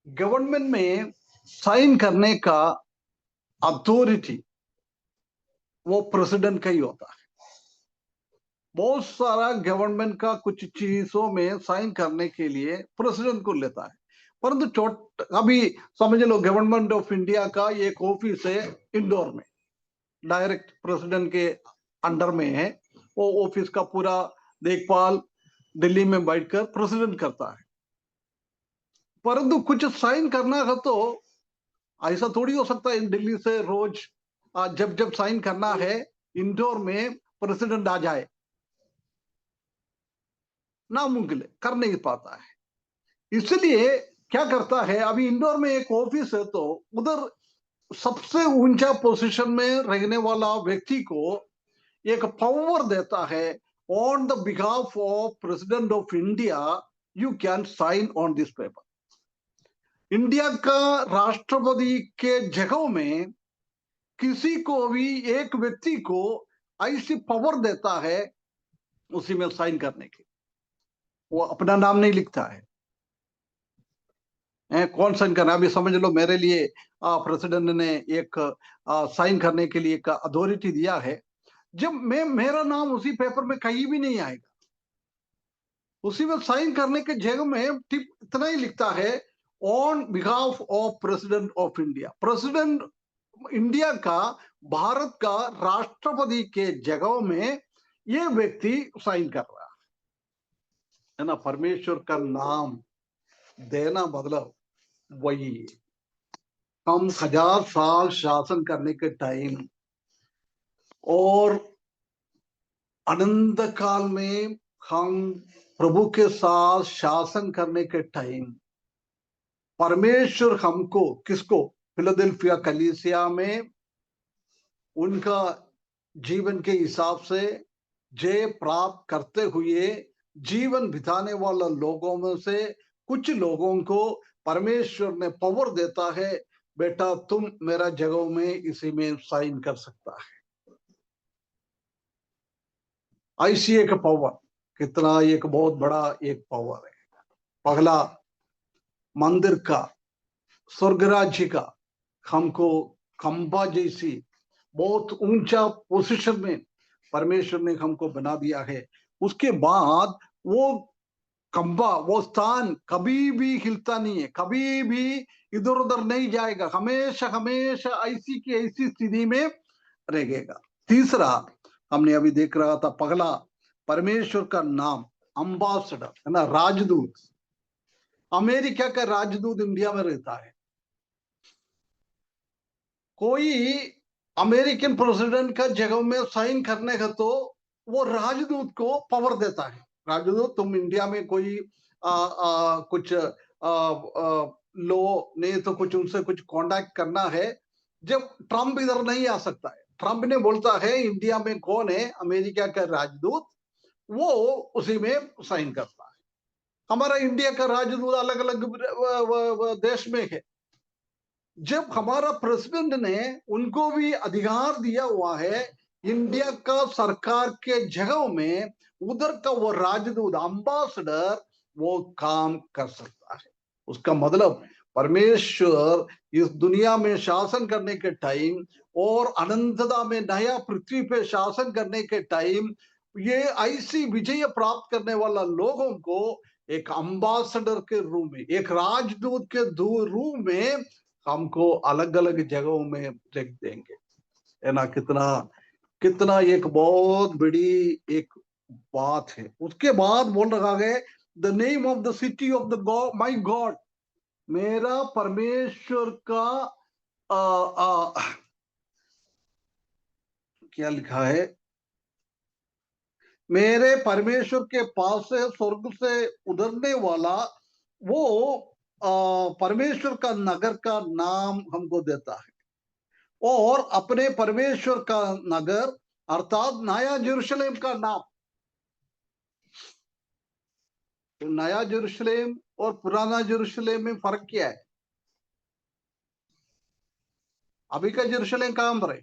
गवर्नमेंट में साइन करने का अथॉरिटी वो प्रेसिडेंट का ही होता है। बहुत सारा गवर्नमेंट का कुछ चीजों में साइन करने के लिए प्रेसिडेंट को लेता है, परंतु अभी समझ लो गवर्नमेंट ऑफ इंडिया का एक ऑफिस है इंदौर में, डायरेक्ट प्रेसिडेंट के अंडर में है। वो ऑफिस का पूरा देखभाल दिल्ली में बैठकर प्रेसिडेंट करता है। परंतु कुछ साइन करना है तो ऐसा थोड़ी हो सकता है दिल्ली से रोज जब जब साइन करना है इंदौर में प्रेसिडेंट आ जाए, नामुमकिन है, कर नहीं पाता है। इसलिए क्या करता है, अभी इंदौर में एक ऑफिस है तो उधर सबसे ऊंचा पोजीशन में रहने वाला व्यक्ति को एक पावर देता है, on the behalf of president of India you can sign on this paper. India का राष्ट्रपति के जगह में किसी को भी, एक व्यक्ति को ऐसी पावर देता है उसी में साइन करने की। वो अपना नाम नहीं लिखता है। कौन साइन करना, अभी समझ लो मेरे लिए प्रेसिडेंट ने एक साइन करने के लिए एक अथॉरिटी दिया है। जब मेरा नाम उसी पेपर में कहीं भी नहीं आएगा, उसी में साइन करने के जगह में टिप इतना ही लिखता है, on behalf of president of India. President India का, भारत का राष्ट्रपति के जगह में ये व्यक्ति साइन कर रहा है ना। परमेश्वर का नाम देना मतलब वही। हम 1000 साल शासन करने के टाइम और अनंत काल में हम प्रभु के साथ शासन करने के टाइम परमेश्वर हमको, किसको, फिलाडेल्फिया कलीसिया में उनका जीवन के हिसाब से जय प्राप्त करते हुए जीवन बिताने वाला लोगों में से कुछ लोगों को परमेश्वर ने पावर देता है, बेटा तुम मेरा जगह में इसी में साइन कर सकता है। ऐसी एक पावर, कितना एक बहुत बड़ा एक पावर है। पहला मंदिर का, स्वर्ग राज्य का हमको खंबा जैसी बहुत ऊंचा पोजीशन में परमेश्वर ने हमको बना दिया है। उसके बाद वो खंबा, वो स्थान कभी भी हिलता नहीं है, कभी भी इधर उधर नहीं जाएगा, हमेशा हमेशा ऐसी की ऐसी स्थिति में रहेगा। तीसरा हमने अभी देख रहा था, पहला परमेश्वर का नाम अम्बासडर है ना, राजदूत। अमेरिका का राजदूत इंडिया में रहता है। कोई अमेरिकन प्रेसिडेंट का जगह में साइन करने का तो वो राजदूत को पावर देता है। राजदूत, तुम इंडिया में कोई कुछ लो नहीं तो कुछ उनसे कुछ कांटेक्ट करना है। जब ट्रंप इधर नहीं आ सकता है, ट्रंप ने बोलता है इंडिया में कौन है अमेरिका का राजदूत, वो उसी में साइन करता है। हमारा इंडिया का राजदूत अलग अलग देश में है। जब हमारा प्रेसिडेंट ने उनको भी अधिकार दिया हुआ है इंडिया का सरकार के जगह में, उधर का वो राजदूत, अम्बासडर, वो काम कर सकता है। उसका मतलब परमेश्वर इस दुनिया में शासन करने के टाइम और अनंतता में नया पृथ्वी पे शासन करने के टाइम ये ऐसी विजय प्राप्त करने वाला लोगों को एक अम्बासडर के रूप में, एक राजदूत के रूप में हमको अलग अलग जगहों में रख देंगे, है ना। कितना कितना एक बहुत बड़ी एक बात है। उसके बाद बोल रखा है, the name of the city of the God, my God, मेरा परमेश्वर का क्या लिखा है, मेरे परमेश्वर के पास से स्वर्ग से उतरने वाला वो परमेश्वर का नगर का नाम हमको देता है। और अपने परमेश्वर का नगर अर्थात नया यरूशलेम का नाम। तो नया यरूशलेम और पुराना यरूशलेम में फर्क क्या है? अभी का यरूशलेम कहां पर है?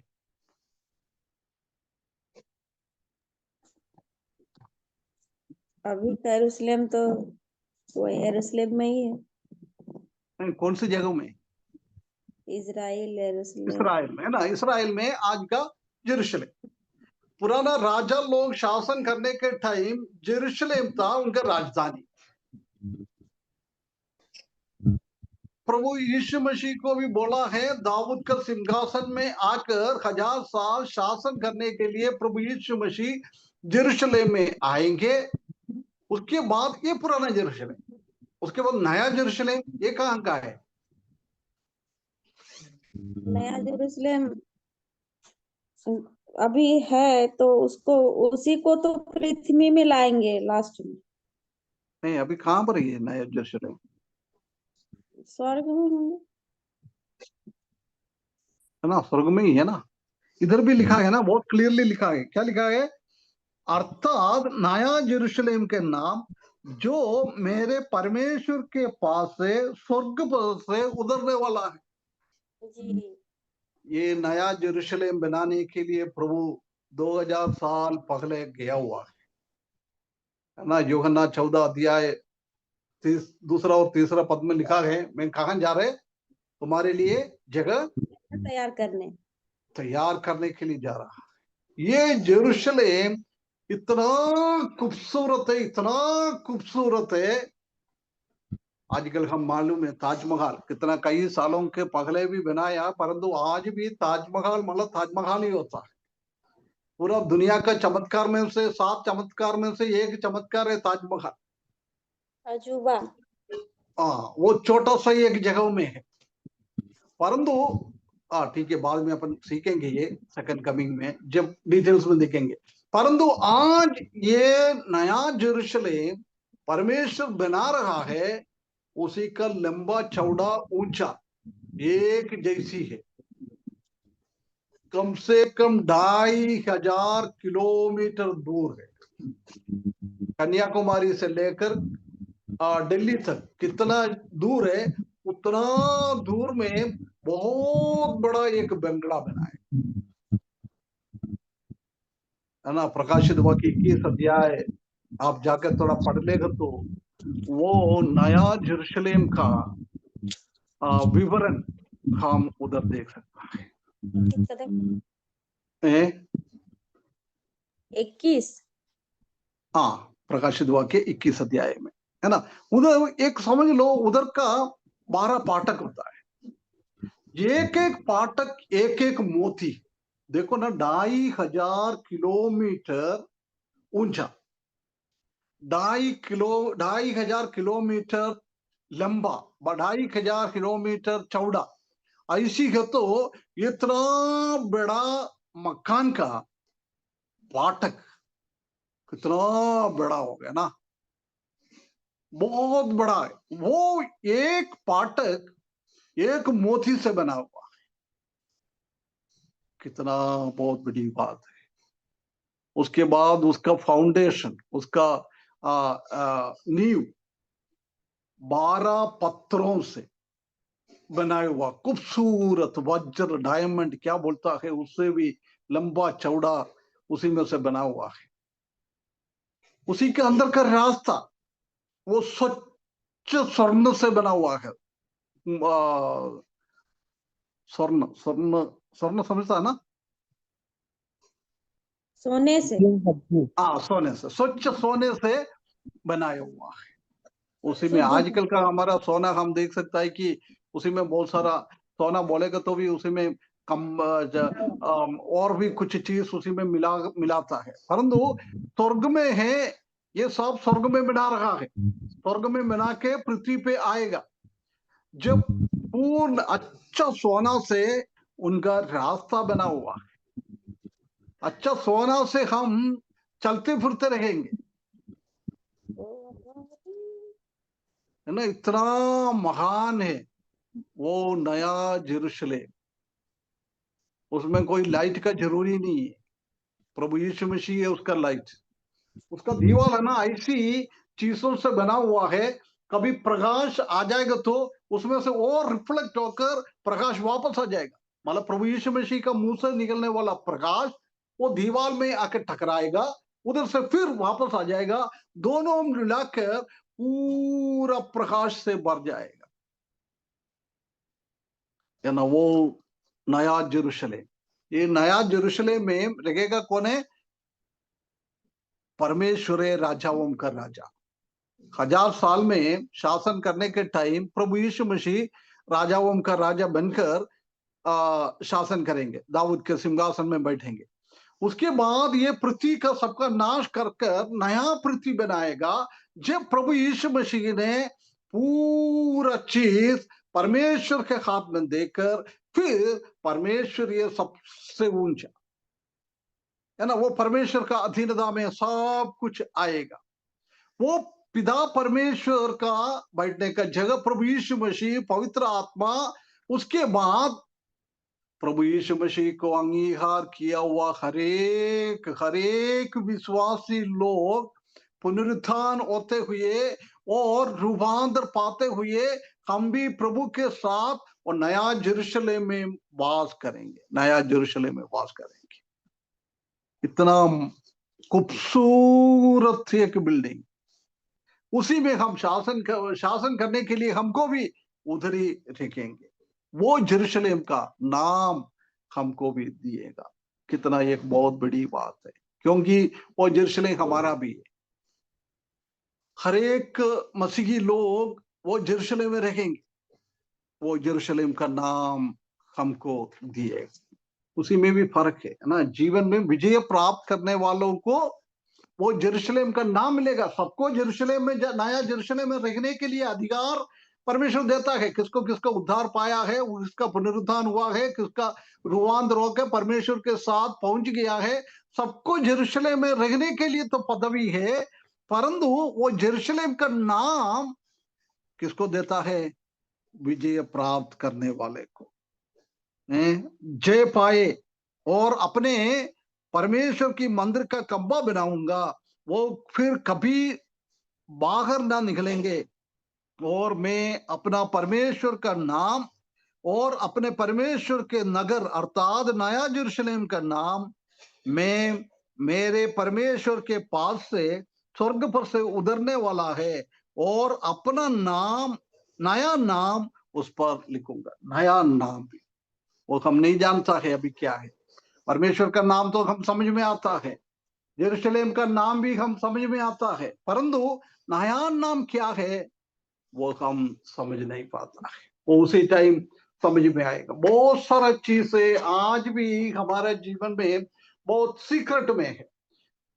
अभी का यरूशलेम तो वो यरूशलेम में ही है। कौन सी जगह में? इजराइल, यरूशलेम। इसराइल में, है ना। इसराइल में आज का यरूशलेम। पुराना राजा लोग शासन करने के टाइम यरूशलेम था उनका राजधानी। प्रभु यीशु मसीह को भी बोला है, दाऊद का सिंहासन में आकर 1000 साल शासन करने के लिए प्रभु यीशु मसीह यरूशलेम में आएंगे। उसके बाद ये पुराना यरूशलेम, उसके बाद नया यरूशलेम, ये कहां का है? नया यरूशलेम अभी है तो उसको, उसी को तो पृथ्वी में लाएंगे लास्ट में। नहीं, अभी कहां पर है नया यरूशलेम? स्वर्ग में होंगे। है ना, स्वर्ग में ही है ना। इधर भी लिखा है ना, बहुत क्लियरली लिखा है। क्या लिखा है? अर्थात नया यरूशलेम के नाम जो मेरे परमेश्वर के पास से स्वर्ग पर से उतरने वाला है। जी ये नया यरूशलेम बनाने के लिए प्रभु 2000 साल पहले गया हुआ है ना। यूहन्ना 14 अध्याय दूसरा और तीसरा पद में लिखा है, मैं कहाँ जा रहे, तुम्हारे लिए जगह तैयार करने के लिए जा रहा। ये यरूशलेम इतना खूबसूरत है, इतना खूबसूरत है। आजकल हम मालूम है ताजमहल कितना कई सालों के पहले भी बनाया, परंतु आज भी ताजमहल मतलब ताजमहल ही होता है। पूरा दुनिया का चमत्कार में से 7 चमत्कार में से एक चमत्कार है ताजमहल। अजूबा। हाँ, वो छोटा सा एक जगह में है, परंतु ठीक है, बाद में अपन सीखेंगे ये सेकंड कमिंग में जब डिटेल्स में देखेंगे। परंतु आज ये नया यरूशलेम परमेश्वर बना रहा है, उसी का लंबा चौड़ा ऊंचा एक जैसी है। कम से कम 2500 किलोमीटर दूर है। कन्याकुमारी से लेकर दिल्ली तक कितना दूर है, उतना दूर में बहुत बड़ा एक बंगला बना है ना। प्रकाशित वाक्य 21 अध्याय आप जाकर थोड़ा पढ़ लेगा तो वो नया यरूशलेम का विवरण हम उधर देख सकते हैं। 21। हाँ, प्रकाशित वाक्य 21 अध्याय में है ना। उधर एक समझ लो, उधर का 12 पाठक होता है। एक एक पाठक एक एक मोती। देखो ना, 2500 किलोमीटर ऊंचा, 2500 किलोमीटर लंबा, 2500 किलोमीटर चौड़ा। ऐसी है तो इतना बड़ा मकान का फाटक कितना बड़ा हो गया ना, बहुत बड़ा है। वो एक फाटक एक मोती से बना हुआ है, कितना बहुत बड़ी बात है। उसके बाद उसका फाउंडेशन, उसका नींव 12 पत्थरों से बनाया हुआ, खूबसूरत वज्र डायमंड क्या बोलता है, उससे भी लंबा चौड़ा उसी में से बना हुआ है। उसी के अंदर का रास्ता वो स्वच्छ स्वर्ण से बना हुआ है। स्वर्ण स्वर्ण स्वर्ण समझता है ना? सोने से। हाँ, सोने से, स्वच्छ सोने से बनाया हुआ है। उसी में शुद्ध। आजकल का हमारा सोना हम देख सकता है कि उसी में बहुत सारा सोना बोलेगा तो भी उसी में कम और भी कुछ चीज उसी में मिलाता है। परंतु स्वर्ग में है, ये सब स्वर्ग में बना रहा है। स्वर्ग में बना के पृथ्वी पे आएगा जब पूर्ण अच्छा सोना से उनका रास्ता बना हुआ है। अच्छा सोना से हम चलते फिरते रहेंगे, है ना। इतना महान है वो नया यरूशलेम। उसमें कोई लाइट का जरूरी नहीं है, प्रभु यीशु मसीह है उसका लाइट। उसका दीवार है ना, ऐसी चीजों से बना हुआ है, कभी प्रकाश आ जाएगा तो उसमें से और रिफ्लेक्ट होकर प्रकाश वापस आ जाएगा। मतलब प्रभु यीशु मसीह का मुंह से निकलने वाला प्रकाश वो दीवार में आकर टकराएगा, उधर से फिर वापस आ जाएगा, दोनों मिलाकर पूरा प्रकाश से भर जाएगा, है ना। वो नया यरूशलेम, ये नया यरूशलेम में लगेगा कौन है? परमेश्वर है, राजाओं का राजा। 1000 साल में शासन करने के टाइम प्रभु यीशु मसीह राजाओं का राजा बनकर शासन करेंगे, दाऊद के सिंहासन में बैठेंगे। उसके बाद ये पृथ्वी का सबका नाश कर कर नया पृथ्वी बनाएगा, जब प्रभु यीशु मसीह ने पूरा चीज परमेश्वर के हाथ में देकर फिर परमेश्वर ये सबसे ऊंचा, है ना, वो परमेश्वर का अधीनता में सब कुछ आएगा। वो पिता परमेश्वर का बैठने का जगह प्रभु यीशु मसीह, पवित्र आत्मा, उसके बाद प्रभु यीशु मसीह को अंगीकार किया हुआ हरेक विश्वासी लोग पुनरुत्थान होते हुए और रूपांतर पाते हुए हम भी प्रभु के साथ और नया यरूशलेम में वास करेंगे, नया यरूशलेम में वास करेंगे। इतना खूबसूरत एक बिल्डिंग, उसी में हम शासन करने के लिए हमको भी उधर ही रखेंगे। वो यरूशलेम का नाम हमको भी दिएगा। कितना एक बहुत बड़ी बात है, क्योंकि वो यरूशलेम हमारा भी है। हर एक मसीही लोग वो यरूशलेम में रहेंगे, वो यरूशलेम का नाम हमको दिएगा। उसी में भी फर्क है ना। जीवन में विजय प्राप्त करने वालों को वो यरूशलेम का नाम मिलेगा। सबको यरूशलेम में, नया यरूशलेम में रहने के लिए अधिकार परमेश्वर देता है। किसको किसको उद्धार पाया है, किसका पुनरुत्थान हुआ है, किसका रूपांतर होकर परमेश्वर के साथ पहुंच गया है, सबको यरूशलेम में रहने के लिए तो पदवी है। परंतु वो यरूशलेम का नाम किसको देता है? विजय प्राप्त करने वाले को। जय पाए और अपने परमेश्वर की मंदिर का खंभा बनाऊंगा, वो फिर कभी बाहर ना निकलेंगे। और मैं अपना परमेश्वर का नाम और अपने परमेश्वर के नगर अर्थात नया यरूशलेम का नाम मैं मेरे परमेश्वर के पास से स्वर्ग पर से उतरने वाला है और अपना नाम, नया नाम उस पर लिखूंगा। नया नाम भी वो हम नहीं जानता है अभी क्या है। परमेश्वर का नाम तो हम समझ में आता है, यरूशलेम का नाम भी हम समझ में आता है, परंतु नया नाम क्या है वो हम समझ नहीं पाता है। वो उसी टाइम समझ में आएगा। बहुत सारा चीजें आज भी हमारे जीवन में बहुत सीक्रेट में है,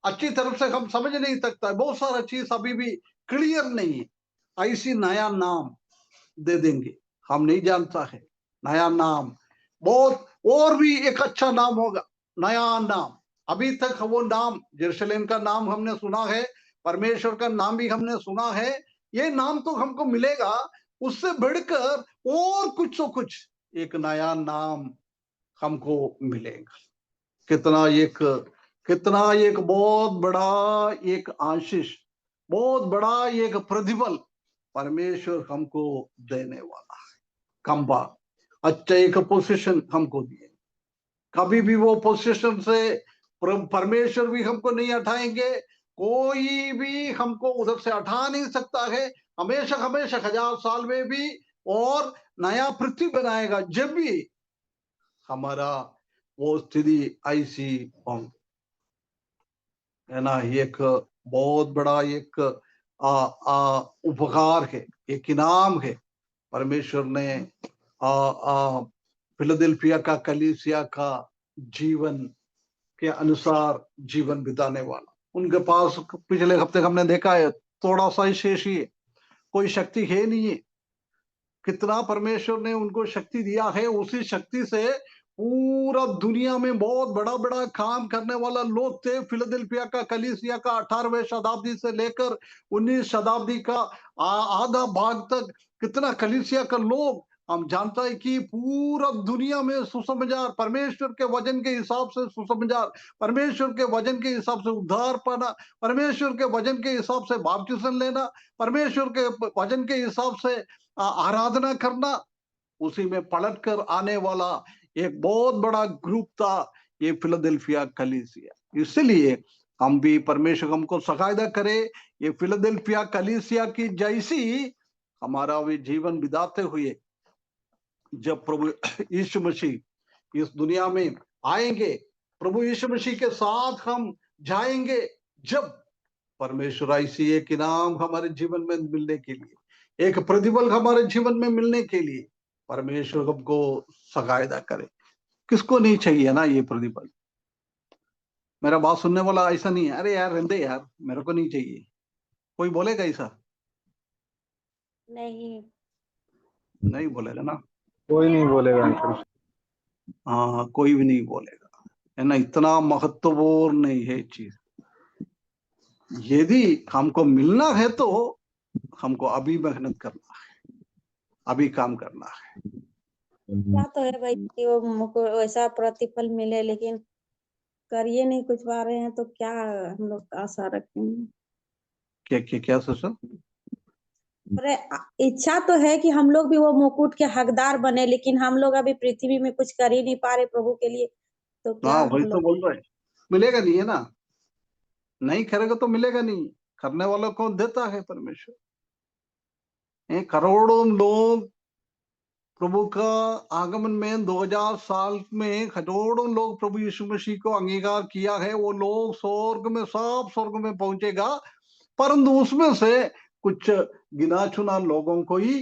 अच्छी तरफ से हम समझ नहीं सकता। बहुत सारा चीज अभी भी क्लियर नहीं है। ऐसी नया नाम दे देंगे, हम नहीं जानता है। नया नाम बहुत, और भी एक अच्छा नाम होगा, नया नाम। अभी तक वो नाम, यरूशलेम का नाम हमने सुना है, परमेश्वर का नाम भी हमने सुना है, ये नाम तो हमको मिलेगा। उससे बढ़कर और कुछ तो कुछ एक नया नाम हमको मिलेगा। कितना एक बहुत बड़ा एक आशीष, बहुत बड़ा एक प्रतिफल परमेश्वर हमको देने वाला है। खंबा, अच्छा एक पोजीशन हमको दिए। कभी भी वो पोजीशन से परमेश्वर भी हमको नहीं हटाएंगे, कोई भी हमको उधर से हटा नहीं सकता है। हमेशा हमेशा 1000 साल में भी और नया पृथ्वी बनाएगा जब भी हमारा वो स्थिति ऐसी होंगी, है ना। एक बहुत बड़ा एक उपकार है, एक इनाम है। परमेश्वर ने फिलाडेल्फिया का कलीसिया का जीवन के अनुसार जीवन बिताने वाला, उनके पास पिछले हफ्ते हमने देखा है थोड़ा सा ही शेष ही है, कोई शक्ति है नहीं है। कितना परमेश्वर ने उनको शक्ति दिया है, उसी शक्ति से पूरा दुनिया में बहुत बड़ा बड़ा काम करने वाला लोग थे। फिलाडेल्फिया का कलीसिया का 18वें शताब्दी से लेकर 19 शताब्दी का आधा भाग तक कितना कलीसिया का लोग, हम जानता है कि पूरा दुनिया में सुसमाचार, परमेश्वर के वचन के हिसाब से सुसमाचार, परमेश्वर के वचन के हिसाब से उद्धार पाना, परमेश्वर के वचन के हिसाब से बपतिस्म लेना, परमेश्वर के वचन के हिसाब से आराधना करना, उसी में पलट कर आने वाला एक बहुत बड़ा ग्रुप था ये फिलाडेल्फिया कलीसिया। इसलिए हम भी परमेश्वर हमको सहायता करे, ये फिलाडेल्फिया कलीसिया की जैसी हमारा भी जीवन बिताते हुए जब प्रभु यीशु मसीह इस दुनिया में आएंगे, प्रभु यीशु मसीह के साथ हम जाएंगे, जब परमेश्वर ऐसी एक इनाम हमारे जीवन में मिलने के लिए, एक प्रतिफल हमारे जीवन में मिलने के लिए परमेश्वर हमको सहायता करे। किसको नहीं चाहिए ना ये प्रतिफल? मेरा बात सुनने वाला ऐसा नहीं है, अरे यार रहने दे यार, मेरे को नहीं चाहिए। कोई बोलेगा ऐसा? नहीं बोलेगा ना, कोई नहीं बोलेगा अंकल। हाँ कोई भी नहीं बोलेगा, है ना। इतना महत्वपूर्ण नहीं है चीज। यदि हमको मिलना है तो हमको अभी मेहनत करना है, अभी काम करना है। क्या तो है भाई कि वो हमको वैसा प्रतिफल मिले, लेकिन करिए नहीं कुछ पा रहे हैं तो क्या हम लोग आशा रखेंगे। क्या सोचो? अरे इच्छा तो है कि हम लोग भी वो मुकुट के हकदार बने, लेकिन हम लोग अभी पृथ्वी में कुछ कर ही नहीं पा रहे प्रभु के लिए, तो क्या हाँ, हम वही तो लोग। बोल रहे, मिलेगा नहीं है ना, नहीं करेगा तो मिलेगा नहीं, करने वाला कौन देता है? परमेश्वर। करोड़ों लोग प्रभु का आगमन में 2000 साल में करोड़ों लोग प्रभु यीशु मसीह को अंगीकार किया है। वो लोग स्वर्ग में, सब स्वर्ग में पहुंचेगा, परंतु उसमें से कुछ गिना चुना लोगों को ही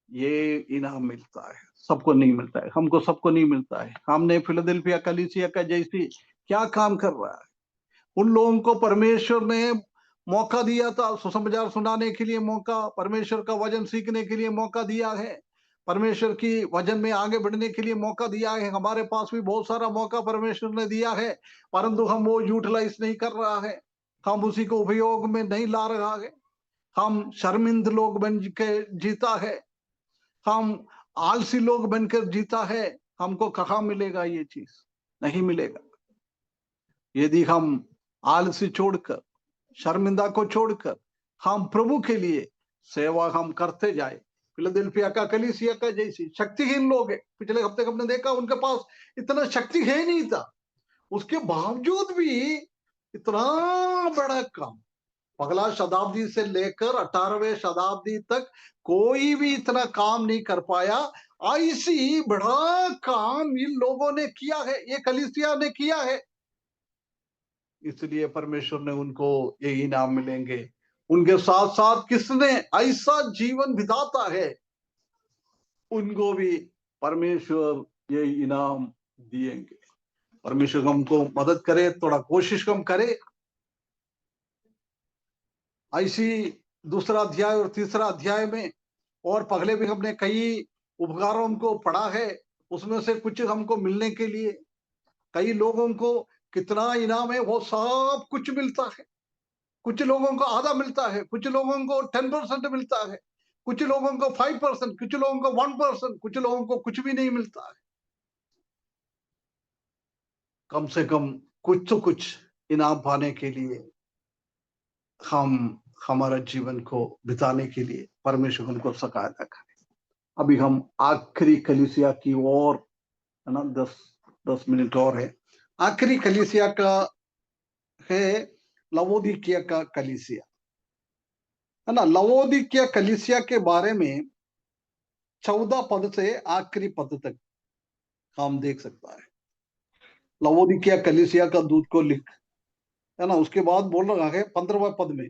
ये इनाम मिलता है, सबको नहीं मिलता है। हमको सबको नहीं मिलता है। हमने फिलाडेल्फिया कलीसिया का जैसी क्या काम कर रहा है? उन लोगों को परमेश्वर ने मौका दिया था सुसमाचार सुनाने के लिए, मौका, परमेश्वर का वचन सीखने के लिए मौका दिया है, परमेश्वर की वचन में आगे बढ़ने के लिए मौका दिया है। हमारे पास भी बहुत सारा मौका परमेश्वर ने दिया है, परंतु हम वो यूटिलाइज नहीं कर रहा है, हम उसी को उपयोग में नहीं ला रहा है। हम शर्मिंद लोग बन के जीता है, हम आलसी लोग बनकर जीता है। हमको कहाँ मिलेगा ये चीज? नहीं मिलेगा। यदि हम आलसी छोड़कर, शर्मिंदा को छोड़कर हम प्रभु के लिए सेवा हम करते जाए, फिलाडेल्फिया का कलीसिया का जैसी शक्तिहीन लोग है, पिछले हफ्ते हमने देखा उनके पास इतना शक्ति है नहीं था, उसके बावजूद भी इतना बड़ा काम, पगला शताब्दी से लेकर 18वें शताब्दी तक कोई भी इतना काम नहीं कर पाया। ऐसी बड़ा काम इन लोगों ने किया है, ये कलीसिया ने किया है, इसलिए परमेश्वर ने उनको ये इनाम मिलेंगे। उनके साथ साथ किसने ऐसा जीवन बिताता है, उनको भी परमेश्वर ये इनाम दिएंगे। परमेश्वर हमको मदद करे, थोड़ा कोशिश हम करे। ऐसी दूसरा अध्याय और तीसरा अध्याय में और पहले भी हमने कई उपकारों को पढ़ा है, उसमें से कुछ हमको मिलने के लिए कई लोगों को कितना इनाम है, वो सब कुछ मिलता है। कुछ लोगों को आधा मिलता है, कुछ लोगों को 10% मिलता है, कुछ लोगों को 5%, कुछ लोगों को 1%, कुछ लोगों को कुछ भी नहीं मिलता है। कम से कम कुछ तो कुछ इनाम पाने के लिए हम हमारा जीवन को बिताने के लिए परमेश्वर हमको सहायता करे। अभी हम आखिरी कलीसिया की ओर, है ना, 10 मिनट और है। आखिरी कलीसिया का है लवोदिकिया का कलीसिया, है ना। लवोदिकिया कलीसिया के बारे में 14 पद से आखिरी पद तक हम देख सकता है। लवोदिकिया कलीसिया का दूत को लिख, है ना। उसके बाद बोल रहा है 15वें पद में,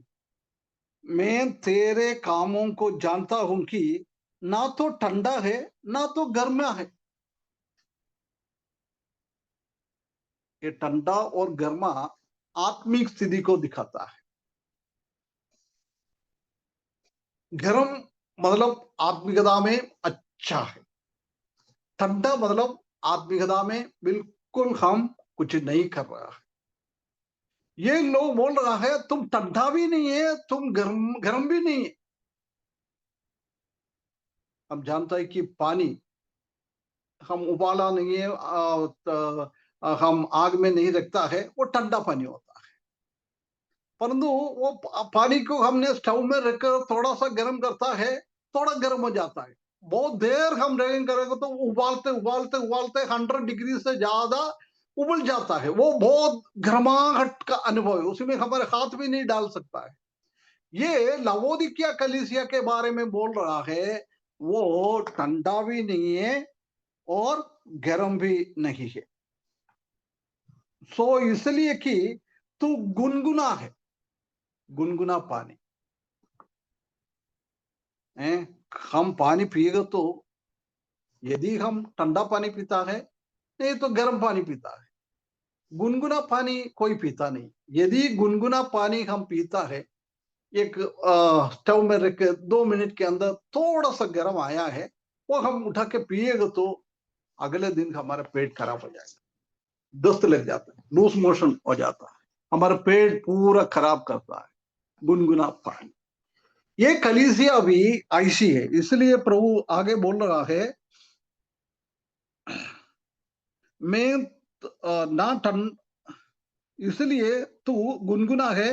मैं तेरे कामों को जानता हूं कि ना तो ठंडा है ना तो गर्म है। ये ठंडा और गर्मा आत्मिक स्थिति को दिखाता है। गर्म मतलब आत्मिकता में अच्छा है, ठंडा मतलब आत्मिकता में बिल्कुल हम कुछ नहीं कर रहा है। ये लोग बोल रहा है तुम ठंडा भी नहीं है, तुम गर्म भी नहीं है। हम जानता है कि पानी हम उबाला नहीं है, हम आग में नहीं रखता है, वो ठंडा पानी होता है। परंतु वो पानी को हमने स्टोव में रखकर थोड़ा सा गर्म करता है, थोड़ा गर्म हो जाता है। बहुत देर हम रगेंगे करेंगे तो उबालते उबालते उबालते 100 डिग्री से ज्यादा उबल जाता है। वो बहुत गर्माहट का अनुभव है, उसमें हमारे हाथ भी नहीं डाल सकता है। ये लवोदिकिया कलीसिया के बारे में बोल रहा है, वो ठंडा भी नहीं है और गर्म भी नहीं है। सो इसलिए कि तू गुनगुना है, गुनगुना पानी है। हम पानी पिएगा तो यदि हम ठंडा पानी पीता है, नहीं तो गर्म पानी पीता है, गुनगुना पानी कोई पीता नहीं। यदि गुनगुना पानी हम पीता है, एक स्टोव में रख के 2 मिनट के अंदर थोड़ा सा गर्म आया है, वो हम उठा के पिएगा तो अगले दिन हमारा पेट खराब हो जाएगा, दस्त लग जाता है, लूज मोशन हो जाता है, हमारा पेट पूरा खराब करता है गुनगुना पानी। ये कलीसिया भी ऐसी है, इसलिए प्रभु आगे बोल रहा है मैं ना ठंड, इसलिए तू गुनगुना है,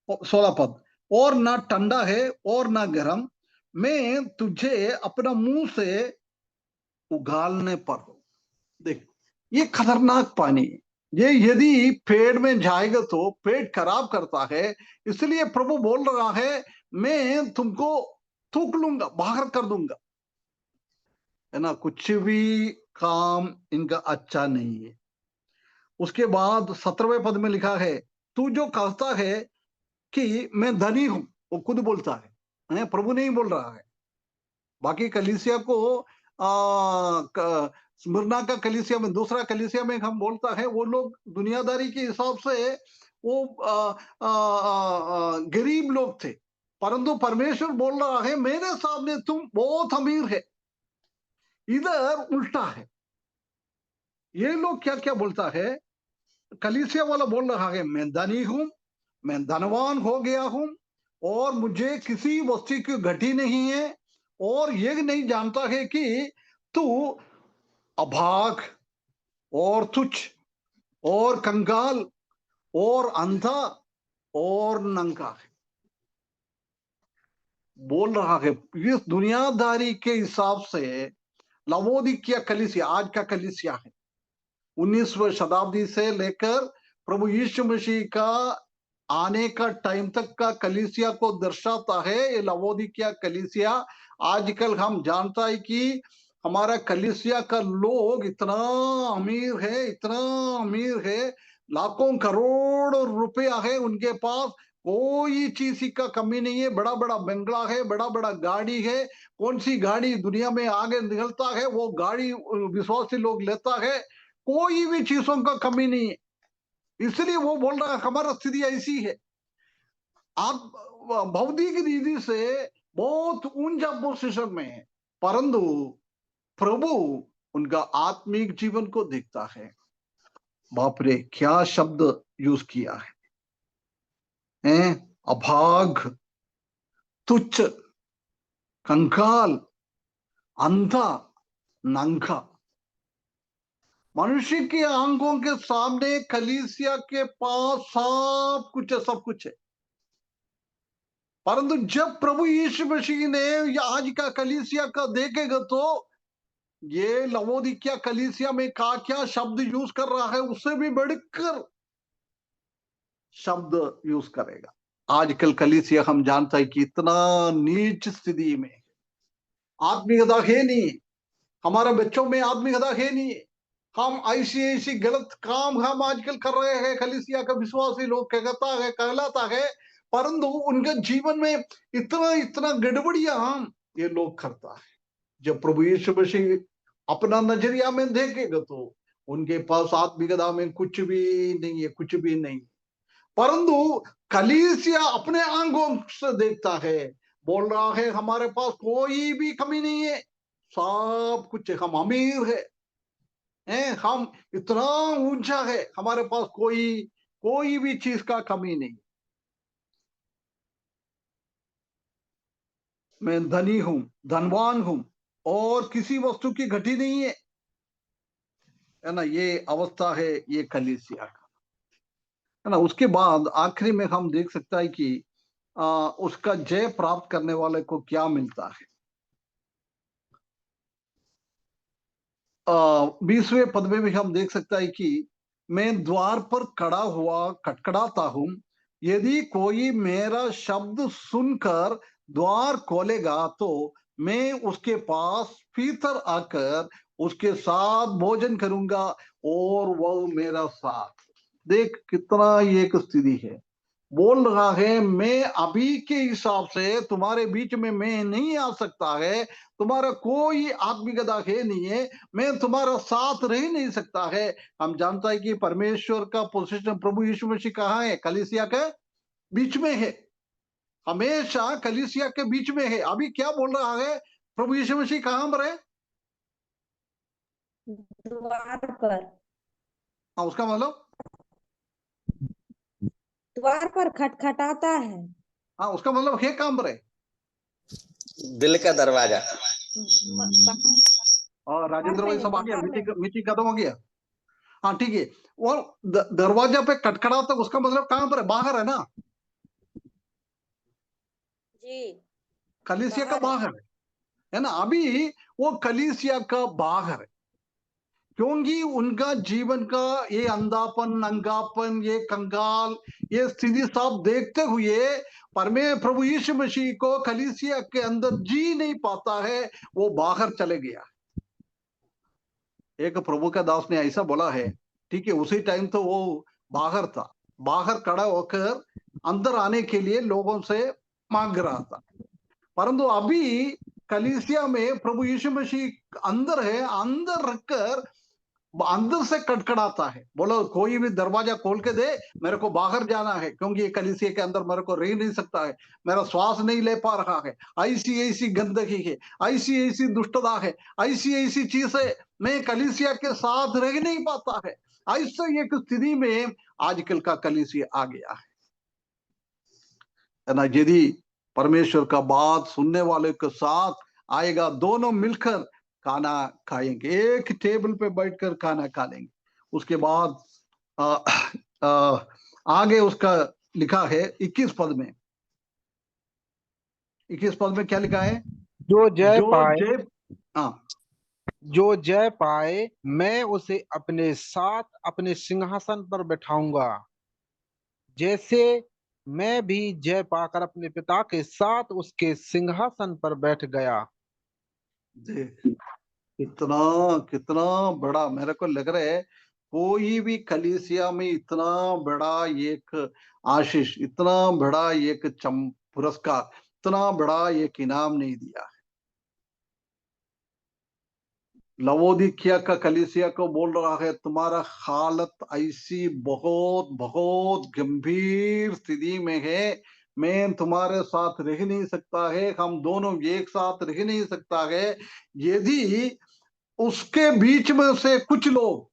16 पद, और ना ठंडा है और ना गर्म, मैं तुझे अपना मुंह से उगालने पर हूं। देख, ये खतरनाक पानी है। ये यदि पेड़ में जाएगा तो पेट खराब करता है। इसलिए प्रभु बोल रहा है, मैं तुमको थूक लूंगा, बाहर कर दूंगा, है ना। कुछ भी काम इनका अच्छा नहीं है। उसके बाद 17वें पद में लिखा है, तू जो कहता है कि मैं धनी हूं, वो खुद बोलता है, प्रभु नहीं बोल रहा है। बाकी कलीसिया को स्मिर्ना का कलीसिया में, दूसरा कलीसिया में हम बोलता है, वो लोग दुनियादारी के हिसाब से वो गरीब लोग थे, परंतु परमेश्वर बोल रहा है मेरे सामने तुम बहुत अमीर है। इधर उल्टा है। ये लोग क्या क्या बोलता है, कलीसिया वाला बोल रहा है मैं धनी हूं, मैं धनवान हो गया हूं, और मुझे किसी वस्तु की घटी नहीं है, और ये नहीं जानता है कि तू अभाग और तुच्छ और कंगाल और अंधा और नंगा है। बोल रहा है इस दुनियादारी के हिसाब से लवोदिकिया कलीसिया, आज का कलीसिया है, 19वीं शताब्दी से लेकर प्रभु यीशु मसीह का आने का टाइम तक का कलीसिया को दर्शाता है। ये लवोदिकिया कलीसिया, आजकल हम जानता है कि हमारा कलीसिया का लोग इतना अमीर है, इतना अमीर है, लाखों करोड़ों रुपया है उनके पास, कोई चीज का कमी नहीं है। बड़ा बड़ा बंगला है, बड़ा बड़ा गाड़ी है, कौन सी गाड़ी दुनिया में आगे निकलता है वो गाड़ी विश्वासी लोग लेता है, कोई भी चीजों का कमी नहीं है। इसलिए वो बोल रहा है हमारा स्थिति ऐसी है, आप भौतिक रीति से बहुत ऊंचा पोजीशन में है, परंतु प्रभु उनका आत्मिक जीवन को देखता है। बाप रे, क्या शब्द यूज किया है, अभाग, तुच्छ, कंकाल, अंधा, नंगा। मनुष्य की आंखों के सामने कलीसिया के पास सब कुछ है, सब कुछ है, परंतु जब प्रभु यीशु मसीह ने आज का कलीसिया का देखेगा तो ये लवोदिकिया कलीसिया में क्या शब्द यूज कर रहा है, उससे भी बढ़कर शब्द यूज करेगा। आजकल कलीसिया हम जानता है कि इतना नीच स्थिति में, आत्मिकता है नहीं, हमारे बच्चों में आत्मिकता है नहीं, हम ऐसी गलत काम हम आजकल कर रहे हैं। कलीसिया का विश्वासी लोग कहलाता है, परंतु उनके जीवन में इतना इतना गड़बड़ियां ये लोग करता है। जब प्रभु यीशु मसीह अपना नजरिया में देखेगा तो उनके पास आत्मिकता में कुछ भी नहीं है, कुछ भी नहीं। परंतु कलीसिया अपने आंखों से देखता है, बोल रहा है हमारे पास कोई भी कमी नहीं है, सब कुछ है, हम अमीर है, हम इतना ऊंचा है, हमारे पास कोई भी चीज का कमी नहीं। मैं धनी हूं, धनवान हूं, और किसी वस्तु की घटी नहीं है ना। ये अवस्था है ये कलीसिया का, है ना। उसके बाद आखिरी में हम देख सकता है कि उसका जय प्राप्त करने वाले को क्या मिलता है। 20वें पद में भी हम देख सकता है कि मैं द्वार पर खड़ा हुआ खटखटाता हूं, यदि कोई मेरा शब्द सुनकर द्वार खोलेगा तो मैं उसके पास भीतर आकर उसके साथ भोजन करूंगा और वह मेरा साथ। देख कितना एक स्थिति है, बोल रहा है मैं अभी के हिसाब से तुम्हारे बीच में मैं नहीं आ सकता है, तुम्हारा कोई आत्मिकता है नहीं है, मैं तुम्हारा साथ रह नहीं सकता है। हम जानता है कि परमेश्वर का पोजीशन प्रभु यीशु मसीह कहाँ है, कलीसिया के बीच में है, हमेशा कलीसिया के बीच में है। अभी क्या बोल रहा है, प्रभु यीशु मसीह कहाँ पर है, द्वार पर। हाँ, उसका मतलब द्वार पर खटखटाता है। हाँ, उसका मतलब है कहाँ पर है, दिल का दरवाजा। और राजेंद्र भाई सब आ गया, मीटिंग खत्म हो गया। हाँ ठीक है, वो दरवाजा पे खटखड़ाता, उसका मतलब कहाँ पर है? बाहर है ना, जी कलीसिया का बाहर है। बाहर है ना। अभी वो कलीसिया का बाहर है, क्योंकि उनका जीवन का ये अंधापन, नंगापन, ये कंगाल, ये स्थिति सब देखते हुए प्रभु यीशु मसीह को कलीसिया के अंदर जी नहीं पाता है, वो बाहर चले गया। एक प्रभु का दास ने ऐसा बोला है, ठीक है, उसी टाइम तो वो बाहर था, बाहर खड़ा होकर अंदर आने के लिए लोगों से मांग रहा था, परंतु अभी कलीसिया में प्रभु यीशु मसीह अंदर है, अंदर रखकर अंदर से खटखड़ाता है, बोलो कोई भी दरवाजा खोल के दे, मेरे को बाहर जाना है, क्योंकि ये कलीसिया के अंदर मेरे को रह नहीं सकता है, मेरा श्वास नहीं ले पा रहा है, ऐसी ऐसी गंदगी है, ऐसी ऐसी दुष्टता है, ऐसी ऐसी चीज है, मैं कलीसिया के साथ रह नहीं पाता है। ऐसे एक स्थिति में आजकल का कलीसिया आ गया है ना। यदि परमेश्वर का बात सुनने वाले के साथ आएगा, दोनों मिलकर खाना खाएंगे, एक टेबल पे बैठकर खाना खा लेंगे, उसके बाद आगे उसका लिखा है 21 पद में, 21 पद में क्या लिखा है? जो जय पाए, जय, हाँ, जो जय पाए मैं उसे अपने साथ अपने सिंहासन पर बैठाऊंगा, जैसे मैं भी जय पाकर अपने पिता के साथ उसके सिंहासन पर बैठ गया। कितना कितना बड़ा मेरे को लग रहा है, कोई भी कलीसिया में इतना बड़ा एक आशीष, इतना बड़ा एक पुरस्कार, इतना बड़ा एक इनाम नहीं दिया है। लवोदिकिया का कलीसिया को बोल रहा है, तुम्हारा हालत ऐसी बहुत बहुत गंभीर स्थिति में है, मैं तुम्हारे साथ रह नहीं सकता है, हम दोनों एक साथ रह नहीं सकता है, यदि उसके बीच में से कुछ लोग,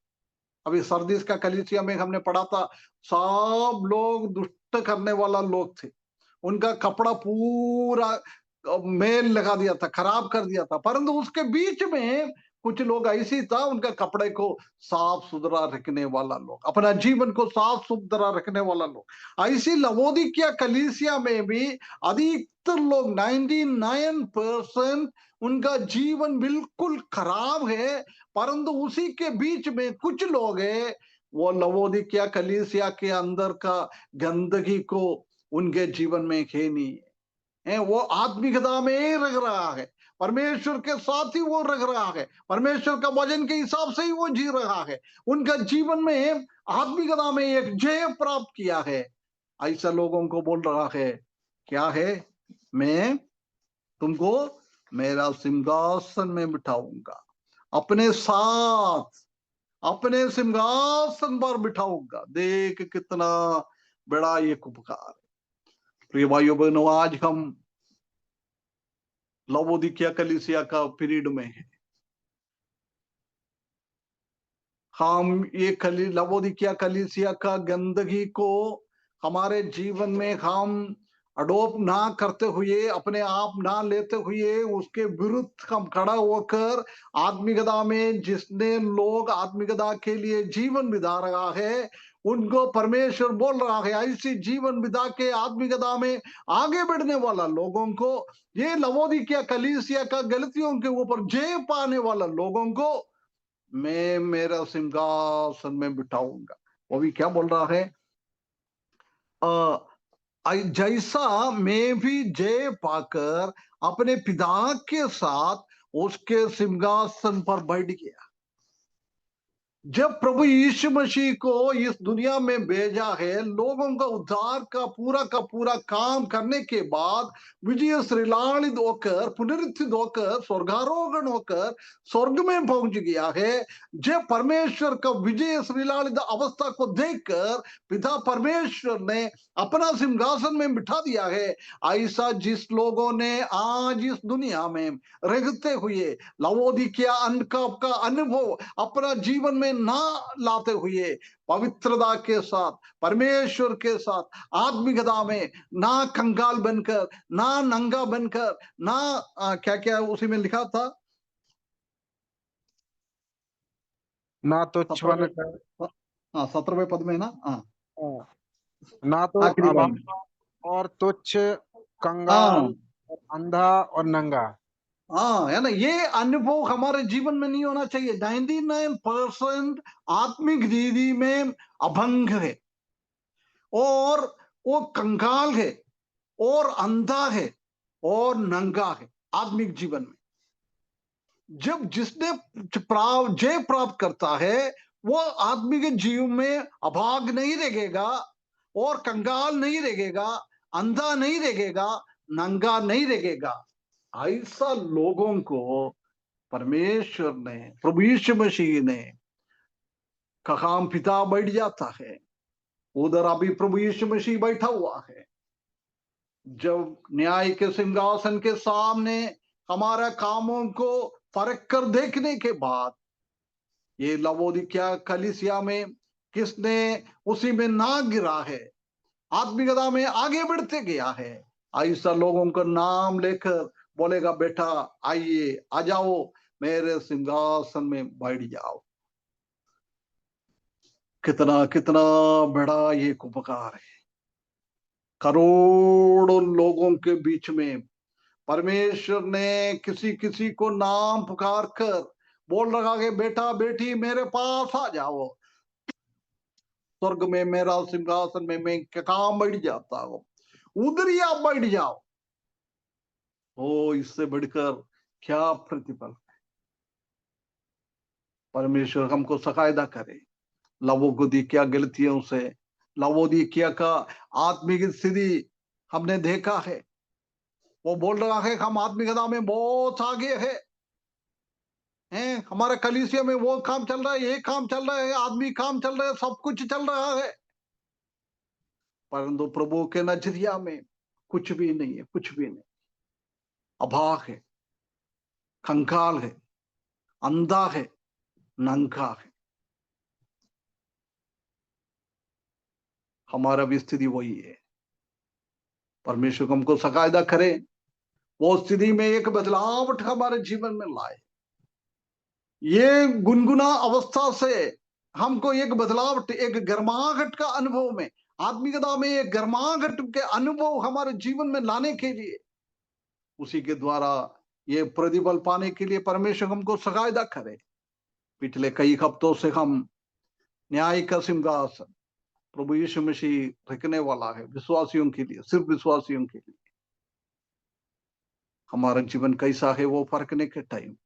अभी सरदीस का कलीसिया में हमने पढ़ा था, सब लोग दुष्ट करने वाला लोग थे, उनका कपड़ा पूरा मेल लगा दिया था, खराब कर दिया था, परंतु उसके बीच में कुछ लोग ऐसी था, उनका कपड़े को साफ सुथरा रखने वाला लोग, अपना जीवन को साफ सुथरा रखने वाला लोग। ऐसी लवोदिकिया कलीसिया में भी अधिकतर लोग 99% उनका जीवन बिल्कुल खराब है, परंतु उसी के बीच में कुछ लोग हैं, वो लवोदिकिया कलीसिया के अंदर का गंदगी को उनके जीवन में है नहीं है, वो आत्मिकता में रह रहा है, परमेश्वर के साथ ही वो रह रहा है, परमेश्वर का वचन के हिसाब से ही वो जी रहा है, उनका जीवन में आत्मिकता में एक जय प्राप्त किया है। ऐसा लोगों को बोल रहा है, क्या है? मैं तुमको मेरा सिंहासन में बिठाऊंगा, अपने साथ अपने सिंहासन पर बिठाऊंगा। देख कितना बड़ा एक उपकार है। प्रिय भाइयों बहनों, आज हम लवोदिकिया कलीसिया का पीरियड में है, हम ये लवोदिकिया कलीसिया का गंदगी को हमारे जीवन में हम अडोप्ट ना करते हुए, अपने आप ना लेते हुए, उसके विरुद्ध हम खड़ा होकर आत्मिकता में जिसने लोग आत्मिकता के लिए जीवन बिता रहा है, उनको परमेश्वर बोल रहा है, ऐसी जीवन बिता के आत्मिकता में आगे बढ़ने वाला लोगों को, ये लवोदिकिया कलीसिया का गलतियों के ऊपर जय पाने वाला लोगों को मैं मेरा सिंहासन में बिठाऊंगा। वो भी क्या बोल रहा है? जैसा मैं भी जय पाकर अपने पिता के साथ उसके सिंहासन पर बैठ गया। जब प्रभु यीशु मसीह को इस दुनिया में भेजा है, लोगों का उद्धार का पूरा काम करने के बाद विजय श्रीलालित होकर, पुनरुत्थित होकर, स्वर्गारोहण होकर स्वर्ग में पहुंच गया है। जब परमेश्वर का विजय श्रीलालित अवस्था को देखकर पिता परमेश्वर ने अपना सिंहासन में बिठा दिया है, ऐसा जिस लोगों ने आज इस दुनिया में रहते हुए लवोदिकिया का अनुभव अपना जीवन में ना लाते हुए, पवित्रता के साथ, परमेश्वर के साथ आत्मिकता में ना कंगाल बनकर, ना नंगा बनकर, ना क्या क्या उसी में लिखा था, ना तुच्छ 17वें बनकर, हाँ 17वें पद में ना, हाँ ना तो आखिरी लाइन में। अभागा और तुच्छ, कंगाल हाँ और अंधा और नंगा। हाँ, है ना, ये अनुभव हमारे जीवन में नहीं होना चाहिए। 99% आत्मिक दीदी में अभंग है, और वो कंगाल है, और अंधा है, और नंगा है आत्मिक जीवन में। जब जिसने जय प्राप्त करता है, वो आत्मिक जीवन में अभाग नहीं रहेगा, और कंगाल नहीं रहेगा, अंधा नहीं रहेगा, नंगा नहीं रहेगा। ऐसा लोगों को परमेश्वर ने, प्रभु यीशु मसीह ने कहा पिता बैठ जाता है। उधर अभी प्रभु यीशु मसीह बैठा हुआ है। जब न्याय के सिंहासन के सामने हमारा कामों को परख कर देखने के बाद, ये लवोदिकिया कलीसिया में किसने उसी में ना गिरा है, आत्मिकता में आगे बढ़ते गया है, ऐसा लोगों का नाम लेकर बोलेगा बेटा आइए, आ जाओ, मेरे सिंहासन में बैठ जाओ। कितना कितना बड़ा ये उपकार है। करोड़ों लोगों के बीच में परमेश्वर ने किसी किसी को नाम पुकार कर बोल रहा है बेटा बेटी मेरे पास आ जाओ, स्वर्ग में मेरा सिंहासन में मैं कहाँ बैठ जाता हूँ, उधर ही आप बैठ जाओ। ओ, इससे बढ़कर क्या प्रतिफल। परमेश्वर हमको सकायदा करे। लवोदिकिया गलतियों से, लवोदिकिया का आत्मिक स्थिति हमने देखा है। वो बोल रहा है हम आत्मिकता में बहुत आगे हैं, हमारे कलीसिया में वो काम चल रहा है, ये काम चल रहा है, आदमी काम चल रहा है, सब कुछ चल रहा है, परंतु प्रभु के नजरिया में कुछ भी नहीं है, कुछ भी नहीं। अभाग है, कंकाल है, अंधा है, नंगा है। हमारा भी स्थिति वही है। परमेश्वर हमको सकायदा करे, वो स्थिति में एक बदलावट हमारे जीवन में लाए। ये गुनगुना अवस्था से हमको एक बदलावट, एक गर्माहट का अनुभव में, आत्मिकता में एक गर्माहट के अनुभव हमारे जीवन में लाने के लिए, उसी के द्वारा ये प्रतिफल पाने के लिए परमेश्वर हमको सकायदा करे। पिछले कई हफ्तों से हम न्याय का सिंहासन प्रभु यीशु मसीह रखने वाला है विश्वासियों के लिए, सिर्फ विश्वासियों के लिए। हमारा जीवन कैसा है वो परखने के टाइम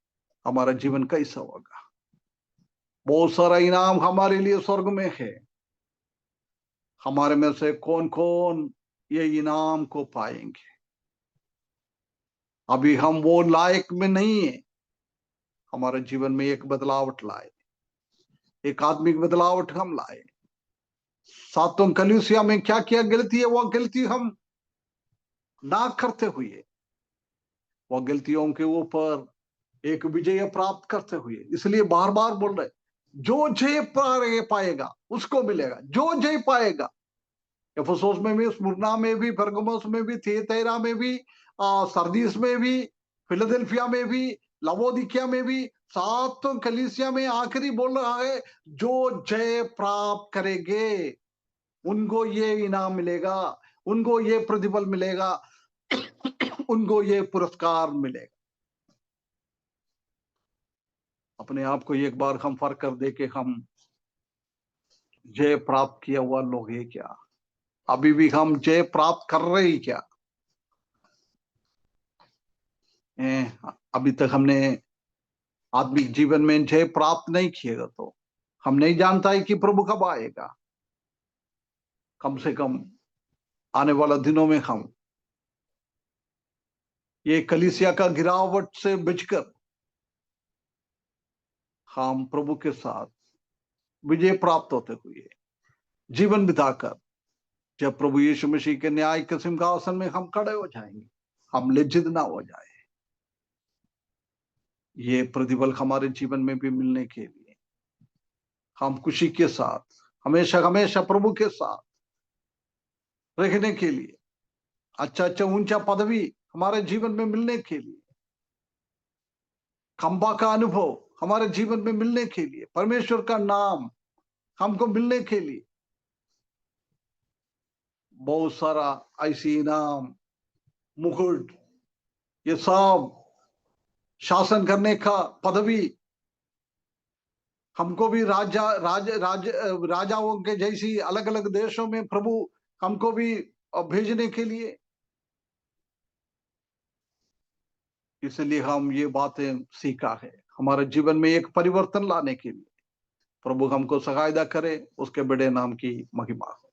हमारा जीवन कैसा होगा। बहुत सारा इनाम हमारे लिए स्वर्ग में है। हमारे में से कौन कौन ये इनाम को पाएंगे? अभी हम वो लायक में नहीं है। हमारे जीवन में एक बदलावट लाए, एक आत्मिक बदलावट हम लाए। सातों कलीसिया में क्या क्या गलती है, वो गलती हम ना करते हुए, वो गलतियों के ऊपर एक विजय प्राप्त करते हुए, इसलिए बार बार बोल रहे, जो जय पाएगा उसको मिलेगा, जो जय पाएगा। एफेसोस में भी, स्मुरना में भी, परगमुस में भी, थियतैरा में भी, सरदीस में भी, फिलाडेल्फिया में भी, लवोदिकिया में भी, सातों कलीसिया में आखिरी बोल रहा है जो जय प्राप्त करेंगे उनको ये इनाम मिलेगा, उनको ये प्रतिफल मिलेगा, उनको ये पुरस्कार मिलेगा। अपने आप को एक बार हम फर्क कर दे के हम जय प्राप्त किया हुआ लोग है क्या? अभी भी हम जय प्राप्त कर रहे हैं क्या? अभी तक हमने आत्मिक जीवन में जय प्राप्त नहीं किएगा तो हम नहीं जानता है कि प्रभु कब आएगा। कम से कम आने वाला दिनों में हम ये कलीसिया का गिरावट से बचकर हम प्रभु के साथ विजय प्राप्त होते हुए जीवन बिताकर जब प्रभु यीशु मसीह के न्याय के सिंहासन में हम खड़े हो जाएंगे, हम लज्जित ना हो जाए। ये प्रतिफल हमारे जीवन में भी मिलने के लिए हम खुशी के साथ हमेशा हमेशा प्रभु के साथ रहने के लिए, अच्छा अच्छा ऊंचा पदवी हमारे जीवन में मिलने के लिए, खंबा का अनुभव हमारे जीवन में मिलने के लिए, परमेश्वर का नाम हमको मिलने के लिए बहुत सारा ऐसी इनाम, मुकुट, ये सब शासन करने का पदवी, हमको भी राजाओं के जैसी अलग अलग देशों में प्रभु हमको भी भेजने के लिए, इसलिए हम ये बातें सीखा है हमारे जीवन में एक परिवर्तन लाने के लिए। प्रभु हमको सहायता करे, उसके बड़े नाम की महिमा हो।